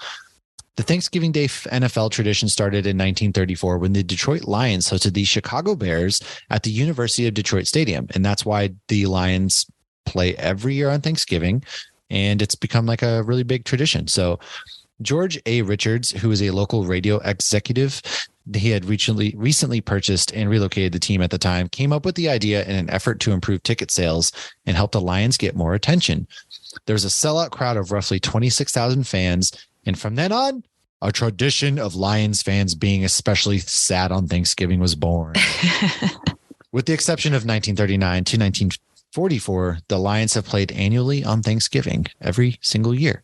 The Thanksgiving Day NFL tradition started in 1934 when the Detroit Lions hosted the Chicago Bears at the University of Detroit Stadium. And that's why the Lions play every year on Thanksgiving. And it's become like a really big tradition. So George A. Richards, who is a local radio executive, he had recently purchased and relocated the team at the time, came up with the idea in an effort to improve ticket sales and help the Lions get more attention. There was a sellout crowd of roughly 26,000 fans. And from then on, a tradition of Lions fans being especially sad on Thanksgiving was born. With the exception of 1939 to 1944, the Lions have played annually on Thanksgiving every single year.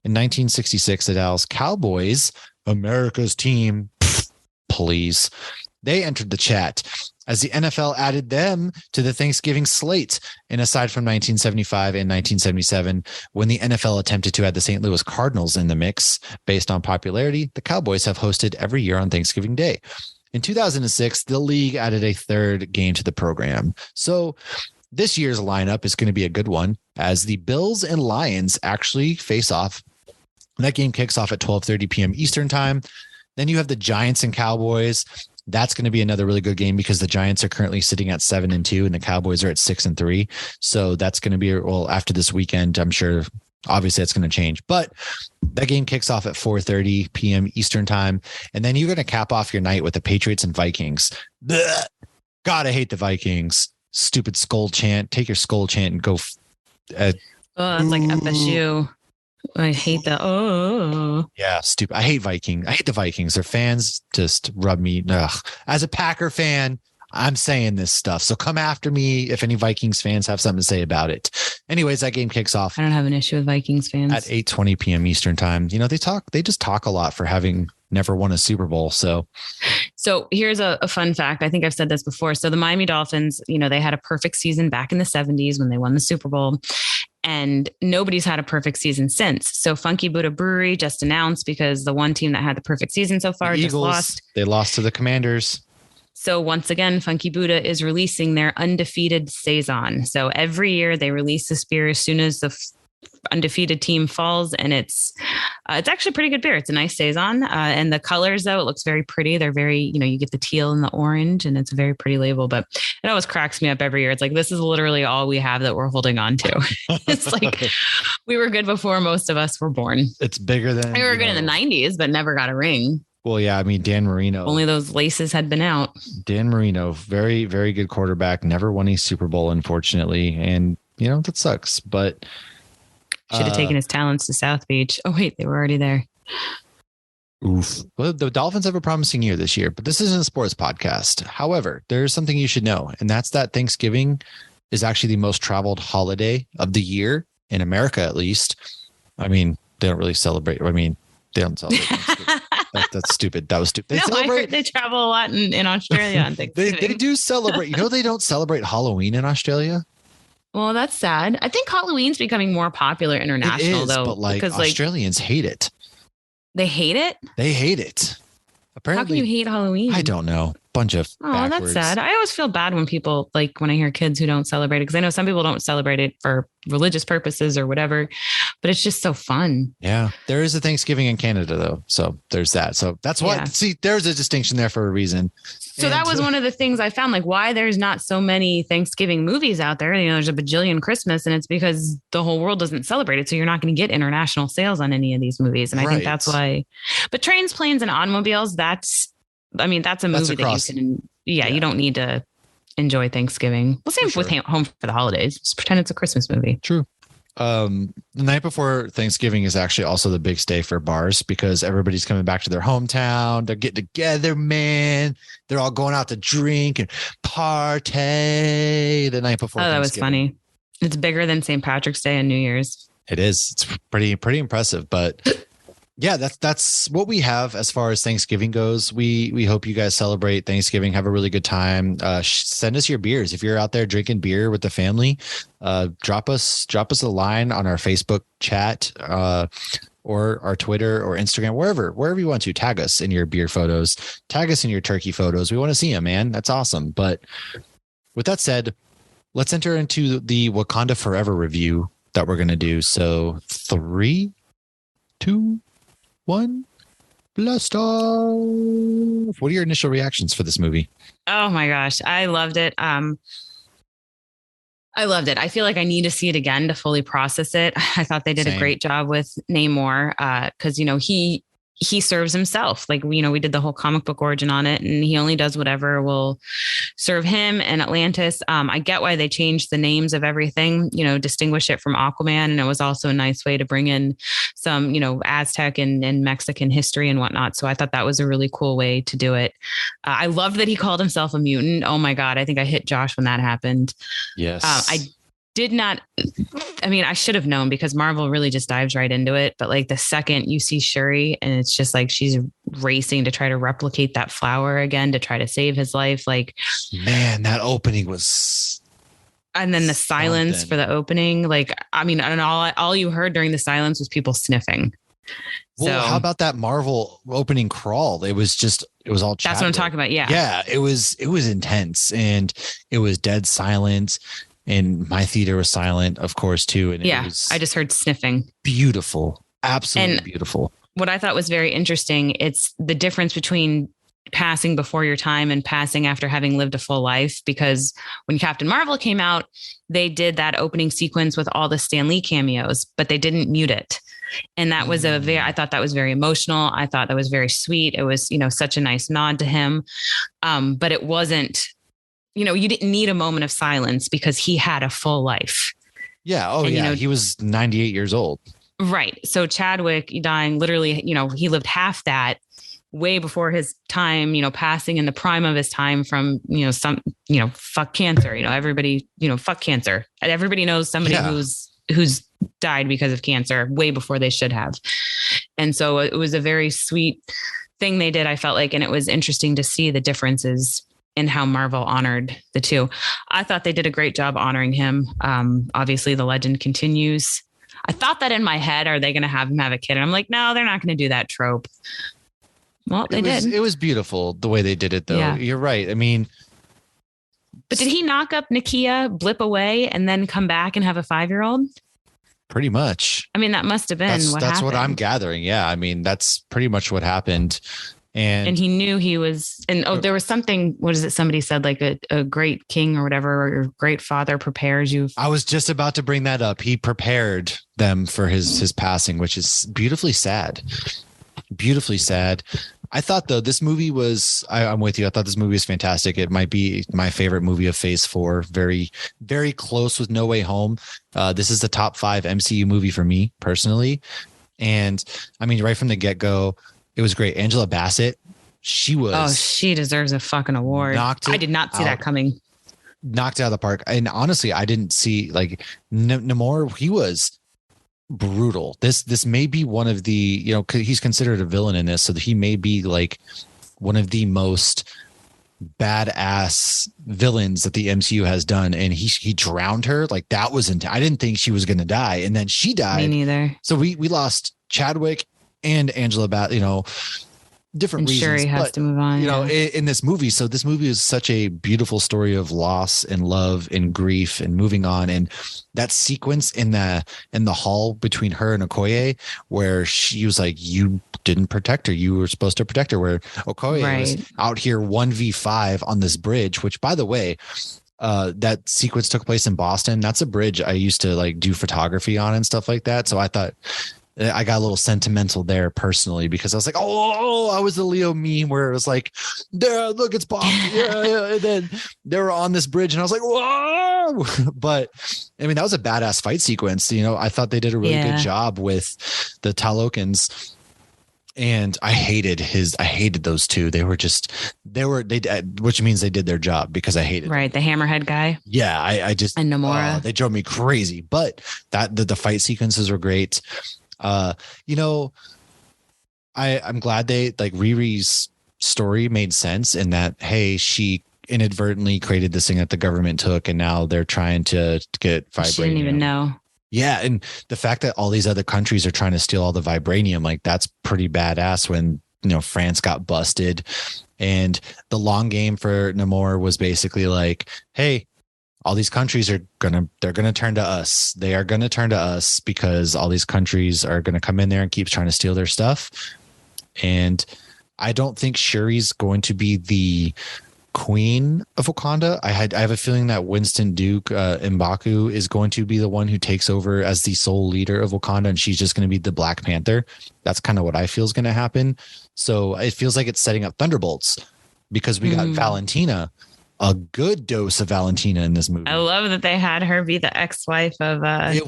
In 1966, the Dallas Cowboys, America's team, please, they entered the chat as the NFL added them to the Thanksgiving slate. And aside from 1975 and 1977, when the NFL attempted to add the St. Louis Cardinals in the mix based on popularity, the Cowboys have hosted every year on Thanksgiving Day. In 2006, the league added a third game to the program. So this year's lineup is going to be a good one as the Bills and Lions actually face off. That game kicks off at 12:30 p.m. Eastern time. Then you have the Giants and Cowboys. That's going to be another really good game because the Giants are currently sitting at 7-2 and the Cowboys are at 6-3. So that's going to be, well, after this weekend, I'm sure obviously that's going to change, but that game kicks off at 4:30 p.m. Eastern time. And then you're going to cap off your night with the Patriots and Vikings. Blech. God, I hate the Vikings. Stupid skull chant. Take your skull chant and go. It's like FSU. I hate that. Oh, yeah, stupid. I hate the Vikings. Their fans just rub me. Ugh. As a Packer fan, I'm saying this stuff. So come after me if any Vikings fans have something to say about it. Anyways, that game kicks off. I don't have an issue with Vikings fans. At 8:20 p.m. Eastern time. You know, they just talk a lot for having never won a Super Bowl. So here's a fun fact. I think I've said this before. So the Miami Dolphins, you know, they had a perfect season back in the 70s when they won the Super Bowl. And nobody's had a perfect season since. So Funky Buddha Brewery just announced, because the one team that had the perfect season so far just lost. They lost to the Commanders. So once again, Funky Buddha is releasing their undefeated Saison. So every year they release this beer as soon as the undefeated team falls, and it's actually pretty good beer. It's a nice Saison, and the colors, though, it looks very pretty. They're very, you know, you get the teal and the orange, and it's a very pretty label, but it always cracks me up every year. It's like, this is literally all we have that we're holding on to. It's like, we were good before most of us were born. It's bigger than we were good in the 90s, but never got a ring. Well, yeah, I mean, Dan Marino. Only those laces had been out. Dan Marino, very, very good quarterback. Never won a Super Bowl, unfortunately. And, you know, that sucks. But should have taken his talents to South Beach. Oh, wait, they were already there. Oof. Well, the Dolphins have a promising year this year, but this isn't a sports podcast. However, there's something you should know, and that's that Thanksgiving is actually the most traveled holiday of the year in America, at least. I mean, they don't really celebrate. I mean, they don't celebrate. That's stupid. That was stupid. I heard they travel a lot in Australia on Thanksgiving. They do celebrate. You know, they don't celebrate Halloween in Australia. Well, that's sad. I think Halloween's becoming more popular It international is, though, but like because like Australians hate it. they hate it. They hate it. How can you Apparently, hate I Halloween? don't know. Bunch of Oh, that's backwards. sad. I always feel bad when people like when I hear kids who don't celebrate it because I know some people don't celebrate it for religious purposes or whatever, but it's just so fun. Yeah, there is a Thanksgiving in Canada though, so there's that. So that's why. Yeah. See, there's a distinction there for a reason. So that was one of the things I found, like why there's not so many Thanksgiving movies out there. You know, there's a bajillion Christmas, and it's because the whole world doesn't celebrate it. So you're not going to get international sales on any of these movies, and I think that's why. But Trains, Planes, and Automobiles, that's a movie that you can. Yeah, you don't need to enjoy Thanksgiving. Well, same with Home for the Holidays. Just pretend it's a Christmas movie. True. The night before Thanksgiving is actually also the big stay for bars because everybody's coming back to their hometown. They're getting together, man. They're all going out to drink and party the night before. Oh, that was funny. It's bigger than St. Patrick's Day and New Year's. It is. It's pretty impressive, but yeah, that's what we have as far as Thanksgiving goes. We hope you guys celebrate Thanksgiving. Have a really good time. Send us your beers if you're out there drinking beer with the family. Drop us a line on our Facebook chat or our Twitter or Instagram, wherever you want to. Tag us in your beer photos. Tag us in your turkey photos. We want to see them, man. That's awesome. But with that said, let's enter into the Wakanda Forever review that we're gonna do. So 3, 2, 1, blast off. What are your initial reactions for this movie? Oh my gosh, I loved it. I loved it. I feel like I need to see it again to fully process it. I thought they did a great job with Namor because he serves himself. Like we did the whole comic book origin on it, and he only does whatever will serve him and Atlantis. I get why they changed the names of everything, distinguish it from Aquaman. And it was also a nice way to bring in some, Aztec and Mexican history and whatnot. So I thought that was a really cool way to do it. I loved that he called himself a mutant. Oh my God. I think I hit Josh when that happened. Yes. I should have known because Marvel really just dives right into it. But like the second you see Shuri and it's just like she's racing to try to replicate that flower again to try to save his life. Like, man, that opening was. And then the silence for the opening. And all you heard during the silence was people sniffing. Well, how about that Marvel opening crawl? It was all chat. That's what I'm talking about. Yeah. Yeah. It was intense and it was dead silent. And my theater was silent, of course, too. And I just heard sniffing. Beautiful. Absolutely beautiful. What I thought was very interesting, it's the difference between passing before your time and passing after having lived a full life. Because when Captain Marvel came out, they did that opening sequence with all the Stan Lee cameos, but they didn't mute it. And that was I thought that was very emotional. I thought that was very sweet. It was, such a nice nod to him. But it wasn't, you didn't need a moment of silence because he had a full life. Yeah. Oh, and, he was 98 years old. Right. So Chadwick dying, literally, he lived half that way before his time, passing in the prime of his time from, fuck cancer, everybody, fuck cancer. Everybody knows somebody who's died because of cancer way before they should have. And so it was a very sweet thing they did, I felt like, and it was interesting to see the differences in how Marvel honored the two. I thought they did a great job honoring him. Obviously the legend continues. I thought that in my head, are they going to have him have a kid? And I'm like, no, they're not going to do that trope. Well, they did. It was beautiful the way they did it, though. Yeah. You're right. I mean, but did he knock up Nakia, blip away, and then come back and have a 5-year-old? Pretty much. I mean, that must have been that's what I'm gathering. Yeah. I mean, that's pretty much what happened. And he knew he was, and there was something, what is it? Somebody said like a great king or whatever, or your great father prepares you. I was just about to bring that up. He prepared them for his passing, which is beautifully sad. Beautifully sad. I thought though, this movie was, I'm with you. I thought this movie was fantastic. It might be my favorite movie of Phase 4. Very, very close with No Way Home. This is the top 5 MCU movie for me personally. And I mean, right from the get-go, it was great. Angela Bassett, she deserves a fucking award. I did not see that coming. Knocked it out of the park. And honestly, I didn't see Namor. He was brutal. This may be one of the, he's considered a villain in this. So he may be like one of the most badass villains that the MCU has done, and he drowned her. Like that was I didn't think she was gonna die, and then she died. Me neither. So we lost Chadwick and Angela different and reasons. Shuri has to move on. In this movie. So this movie is such a beautiful story of loss and love and grief and moving on. And that sequence in the hall between her and Okoye, where she was like, "You didn't protect her. You were supposed to protect her." Where Okoye was out here 1v5 on this bridge, which, by the way, that sequence took place in Boston. That's a bridge I used to like do photography on and stuff like that. So I thought I got a little sentimental there personally, because I was like, oh, I was the Leo meme where it was like, there, look, it's Boston. Yeah. And then they were on this bridge and I was like, whoa. But I mean, that was a badass fight sequence. I thought they did a really good job with the Talokans. And I hated those two. Which means they did their job, because I hated them. The hammerhead guy. Yeah. I just, and Namora, they drove me crazy, but the fight sequences were great. I'm glad they like Riri's story made sense in that, hey, she inadvertently created this thing that the government took, and now they're trying to get vibranium. She didn't even know. Yeah, and the fact that all these other countries are trying to steal all the vibranium, like that's pretty badass. When France got busted, and the long game for Namor was basically like, hey, all these countries they're gonna turn to us. They are gonna turn to us because all these countries are gonna come in there and keep trying to steal their stuff. And I don't think Shuri's going to be the queen of Wakanda. I have a feeling that Winston Duke M'Baku is going to be the one who takes over as the sole leader of Wakanda, and she's just going to be the Black Panther. That's kind of what I feel is going to happen. So it feels like it's setting up Thunderbolts, because we got Valentina, a good dose of Valentina in this movie. I love that they had her be the ex-wife of Martin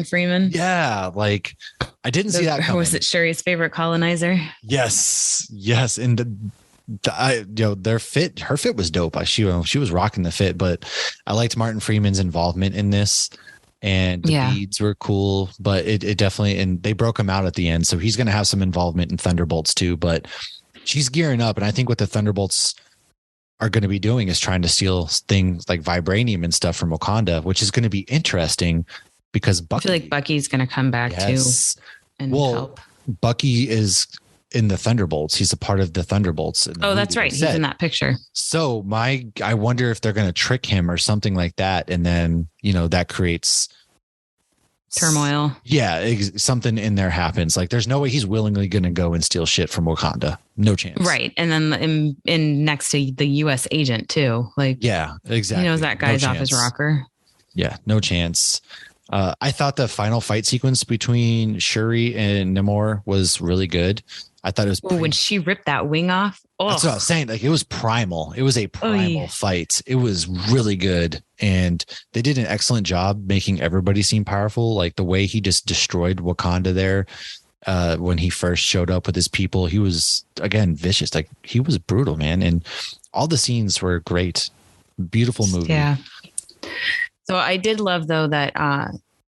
Freeman. Yeah, like I didn't see that coming. Was it Shuri's favorite colonizer? Yes, and her fit was dope. She was rocking the fit, but I liked Martin Freeman's involvement in this, and the beads were cool, but it definitely, and they broke him out at the end, so he's going to have some involvement in Thunderbolts too. But she's gearing up, and I think what the Thunderbolts are going to be doing is trying to steal things like vibranium and stuff from Wakanda, which is going to be interesting, because I feel like Bucky's going to come back too and help. Bucky is in the Thunderbolts. He's a part of the Thunderbolts. That's right. He's in that picture. So I wonder if they're going to trick him or something like that. And then, that creates turmoil. Yeah. Something in there happens. Like there's no way he's willingly going to go and steal shit from Wakanda. No chance. Right. And then in next to the US agent too. Like, yeah, exactly. He knows that guy's off his rocker. Yeah. No chance. I thought the final fight sequence between Shuri and Namor was really good. I thought it was when she ripped that wing off. That's what I was saying. Like it was primal. It was a primal fight. It was really good. And they did an excellent job making everybody seem powerful. Like the way he just destroyed Wakanda there when he first showed up with his people. He was, again, vicious. Like he was brutal, man. And all the scenes were great. Beautiful movie. Yeah. So I did love, though, that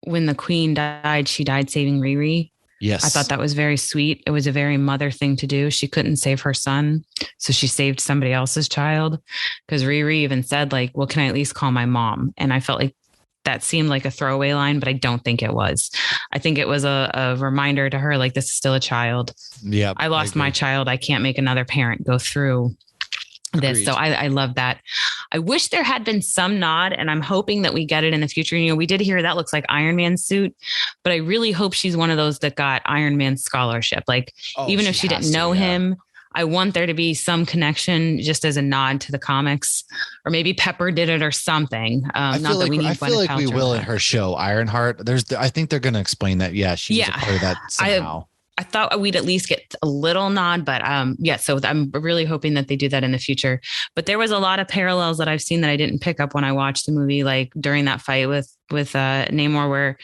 when the queen died, she died saving Riri. Yes. I thought that was very sweet. It was a very mother thing to do. She couldn't save her son, so she saved somebody else's child, because Riri even said, like, well, can I at least call my mom? And I felt like that seemed like a throwaway line, but I don't think it was. I think it was a reminder to her, like, this is still a child. Yeah, I lost my child. I can't make another parent go through this. Agreed. So I love that. I wish there had been some nod, and I'm hoping that we get it in the future. We did hear that looks like Iron Man's suit, but I really hope she's one of those that got Iron Man's scholarship. Like, even if she didn't know him, I want there to be some connection just as a nod to the comics, or maybe Pepper did it or something. I feel like we will in her show Ironheart. I think they're going to explain that. Yeah. She was a part of that somehow. I thought we'd at least get a little nod, but so I'm really hoping that they do that in the future. But there was a lot of parallels that I've seen that I didn't pick up when I watched the movie, like during that fight with Namor, where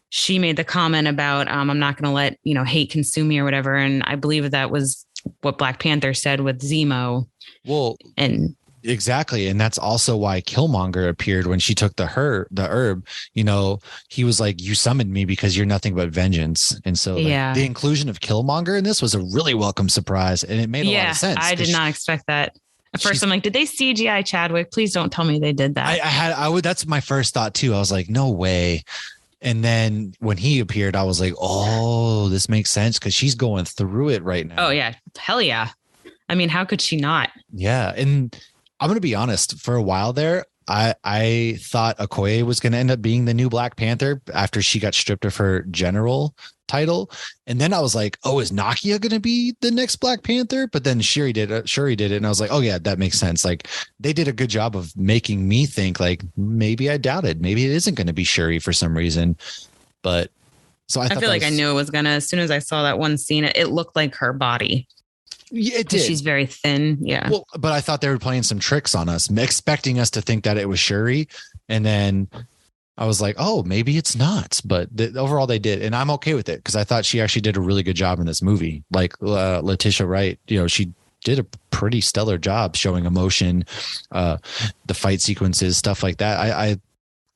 she made the comment about, I'm not going to let, hate consume me or whatever. And I believe that was what Black Panther said with Zemo. Well, and Exactly. And that's also why Killmonger appeared when she took the herb. He was like, you summoned me because you're nothing but vengeance. And so like Yeah. the inclusion of Killmonger in this was a really welcome surprise. And it made a lot of Yeah. sense I did because not expect that. At first, she's I'm like, did they CGI Chadwick? Please don't tell me they did that. that's my first thought too. I was like, no way. And then when he appeared, I was like, oh, this makes sense because she's going through it right Oh, now. yeah. Hell yeah. I mean, how could she not? Yeah. And I'm going to be honest, for a while there, I thought Okoye was going to end up being the new Black Panther after she got stripped of her general title. And then I was like, oh, is Nakia going to be the next Black Panther? But then Shuri did it. And I was like, oh, yeah, that makes sense. Like they did a good job of making me think like maybe I doubted. Maybe it isn't going to be Shuri for some reason. But so I feel like I knew it was going to, as soon as I saw that one scene, it looked like her body. Yeah, it did. She's very thin. Yeah. Well, but I thought they were playing some tricks on us, expecting us to think that it was Shuri. And then I was like, oh, maybe it's not. But overall, they did. And I'm okay with it because I thought she actually did a really good job in this movie. Like Letitia Wright, she did a pretty stellar job showing emotion, the fight sequences, stuff like that.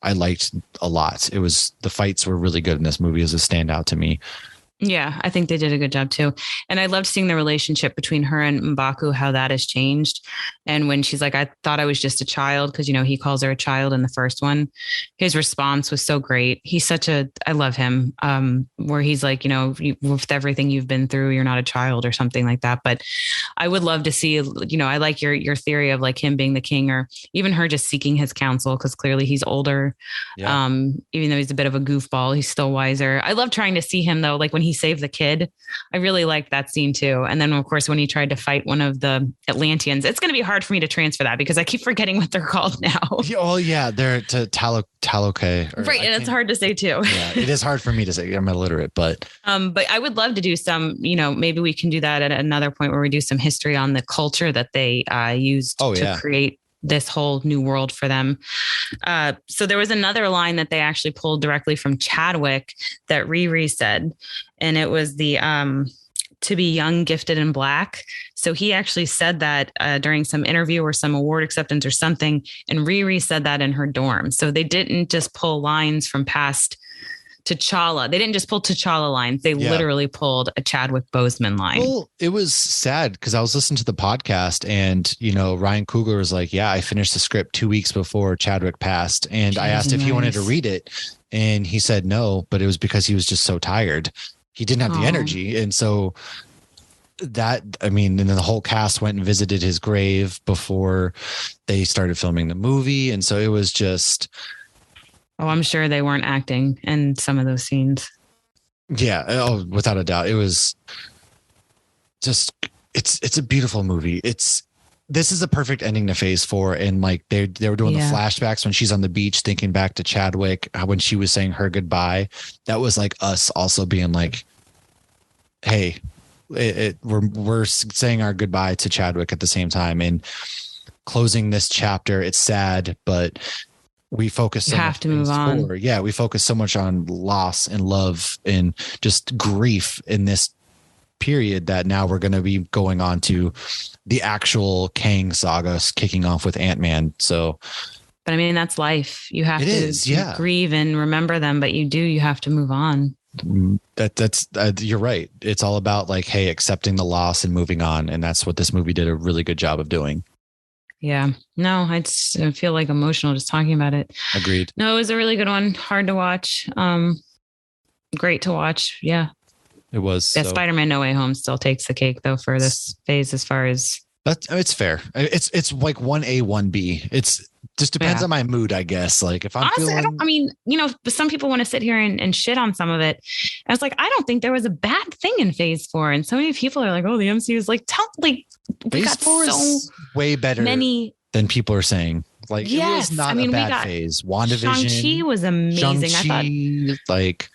I liked a lot. The fights were really good in this movie as a standout to me. Yeah, I think they did a good job too. And I loved seeing the relationship between her and M'Baku, how that has changed. And when she's like, I thought I was just a child, because, he calls her a child in the first one. His response was so great. He's I love him, where he's like, with everything you've been through, you're not a child or something like that. But I would love to see, I like your theory of like him being the king, or even her just seeking his counsel, because clearly he's older. Yeah. Even though he's a bit of a goofball, he's still wiser. I love trying to see him though, like when he saved the kid. I really liked that scene too. And then of course, when he tried to fight one of the Atlanteans, it's going to be hard for me to transfer that because I keep forgetting what they're called now. Oh yeah. They're to Taloke. Right. And it's hard to say too. Yeah. It is hard for me to say. I'm illiterate, but I would love to do some, maybe we can do that at another point where we do some history on the culture that they used to create this whole new world for them. So there was another line that they actually pulled directly from Chadwick that Riri said, and it was the to be young, gifted, and Black. So he actually said that during some interview or some award acceptance or something, and Riri said that in her dorm. So they didn't just pull lines from past T'Challa. They didn't just pull T'Challa lines. They literally pulled a Chadwick Boseman line. Well, it was sad because I was listening to the podcast and, Ryan Coogler was like, yeah, I finished the script 2 weeks before Chadwick passed. And I asked if he wanted to read it. And he said no, but it was because he was just so tired. He didn't have the energy. And so and then the whole cast went and visited his grave before they started filming the movie. And so it was just... Oh, I'm sure they weren't acting in some of those scenes. Yeah. Oh, without a doubt. It was just, it's a beautiful movie. This is a perfect ending to Phase 4. And like they were doing the flashbacks when she's on the beach, thinking back to Chadwick, when she was saying her goodbye. That was like us also being like, hey, we're saying our goodbye to Chadwick at the same time. And closing this chapter, it's sad, but we focus so much to move on. Forward. Yeah, we focus so much on loss and love and just grief in this period that now we're going to be going on to the actual Kang saga kicking off with Ant-Man. So, but I mean, that's life. You have to grieve and remember them, but you have to move on. That's you're right. It's all about like, hey, accepting the loss and moving on. And that's what this movie did a really good job of doing. Yeah, no, I feel like emotional just talking about it. Agreed. No, it was a really good one. Hard to watch. Great to watch. Yeah. It was. Yeah, Spider-Man No Way Home still takes the cake though for this phase as far as. It's fair. It's like 1A, 1B. It's just depends on my mood, I guess. Like if I'm honestly, some people want to sit here and shit on some of it. And it's like, I don't think there was a bad thing in Phase 4. And so many people are like, oh, the MCU is like, Phase 4 is way better than people are saying. Like, it was not a bad phase. WandaVision. Shang-Chi was amazing. I thought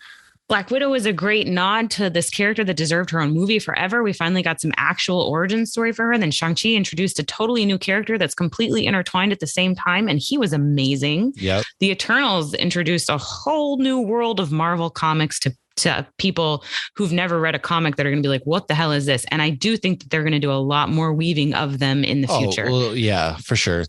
Black Widow was a great nod to this character that deserved her own movie forever. We finally got some actual origin story for her. And then Shang-Chi introduced a totally new character that's completely intertwined at the same time. And he was amazing. Yep. The Eternals introduced a whole new world of Marvel comics to to people who've never read a comic that are going to be like, what the hell is this? And I do think that they're going to do a lot more weaving of them in the future. Well, yeah, for sure.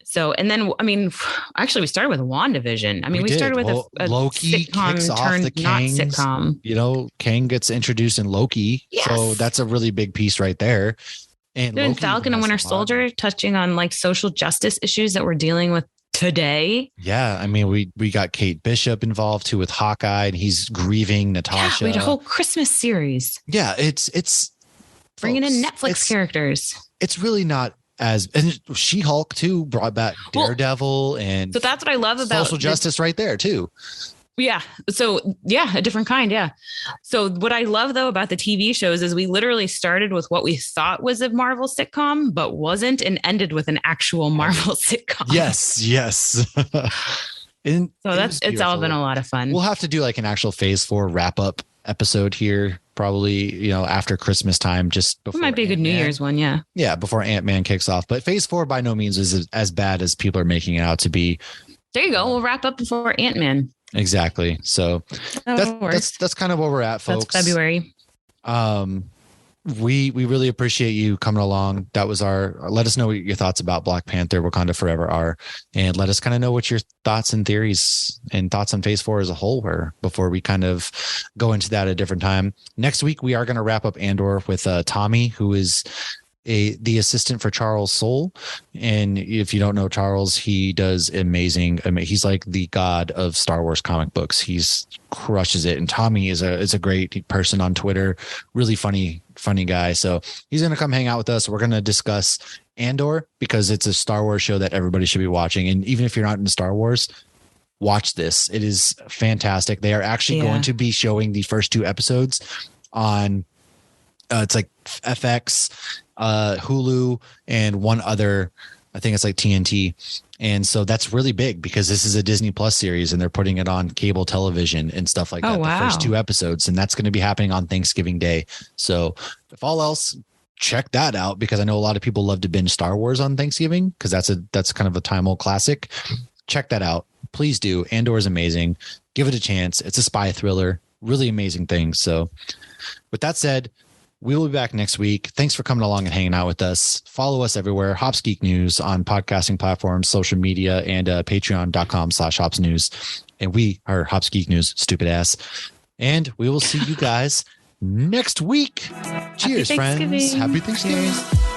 So, and then, I mean, actually, we started with WandaVision. I mean, we started with a Loki sitcom kicks off turned the not Kangs. sitcom. You know, Kang gets introduced in Loki. Yes. So that's a really big piece right there. And then Falcon and Winter Soldier touching on like social justice issues that we're dealing with today. Yeah, I mean, we got Kate Bishop involved too with Hawkeye, and he's grieving Natasha. Yeah, we had a whole Christmas series. Yeah, it's bringing in Netflix characters. It's really not as, and She-Hulk too brought back Daredevil, and so that's what I love about social justice right there too. Yeah. So yeah, a different kind. Yeah. So what I love though about the TV shows is we literally started with what we thought was a Marvel sitcom, but wasn't, and ended with an actual Marvel sitcom. Yes. And so it's all been a lot of fun. We'll have to do like an actual Phase 4 wrap up episode here, probably, after Christmas time, just before. It might be a good New Year's one. Yeah. Yeah. Before Ant-Man kicks off. But Phase 4 by no means is as bad as people are making it out to be. There you go. We'll wrap up before Ant-Man. Exactly. So that's kind of where we're at, folks. That's February. We really appreciate you coming along. That was let us know what your thoughts about Black Panther, Wakanda Forever are, and let us kind of know what your thoughts and theories and thoughts on Phase 4 as a whole were before we kind of go into that at a different time. Next week, we are going to wrap up Andor with Tommy, who is the assistant for Charles Soule. And if you don't know Charles, he does amazing. I mean, he's like the god of Star Wars comic books. He's crushes it. And Tommy is a great person on Twitter, really funny guy. So he's going to come hang out with us. We're going to discuss Andor because it's a Star Wars show that everybody should be watching. And even if you're not into Star Wars, watch this. It is fantastic. They are actually going to be showing the first 2 episodes on it's like FX, Hulu, and one other, I think it's like TNT. And so that's really big because this is a Disney Plus series and they're putting it on cable television and stuff like that. Wow. The first 2 episodes, and that's going to be happening on Thanksgiving Day. So if all else, check that out because I know a lot of people love to binge Star Wars on Thanksgiving because that's kind of a time old classic. Check that out. Please do. Andor is amazing. Give it a chance. It's a spy thriller. Really amazing things. So with that said, we will be back next week. Thanks for coming along and hanging out with us. Follow us everywhere. Hops Geek News on podcasting platforms, social media, and patreon.com/Hops News. And we are Hops Geek News, stupid ass. And we will see you guys next week. Cheers, friends. Happy Thanksgiving. Cheers.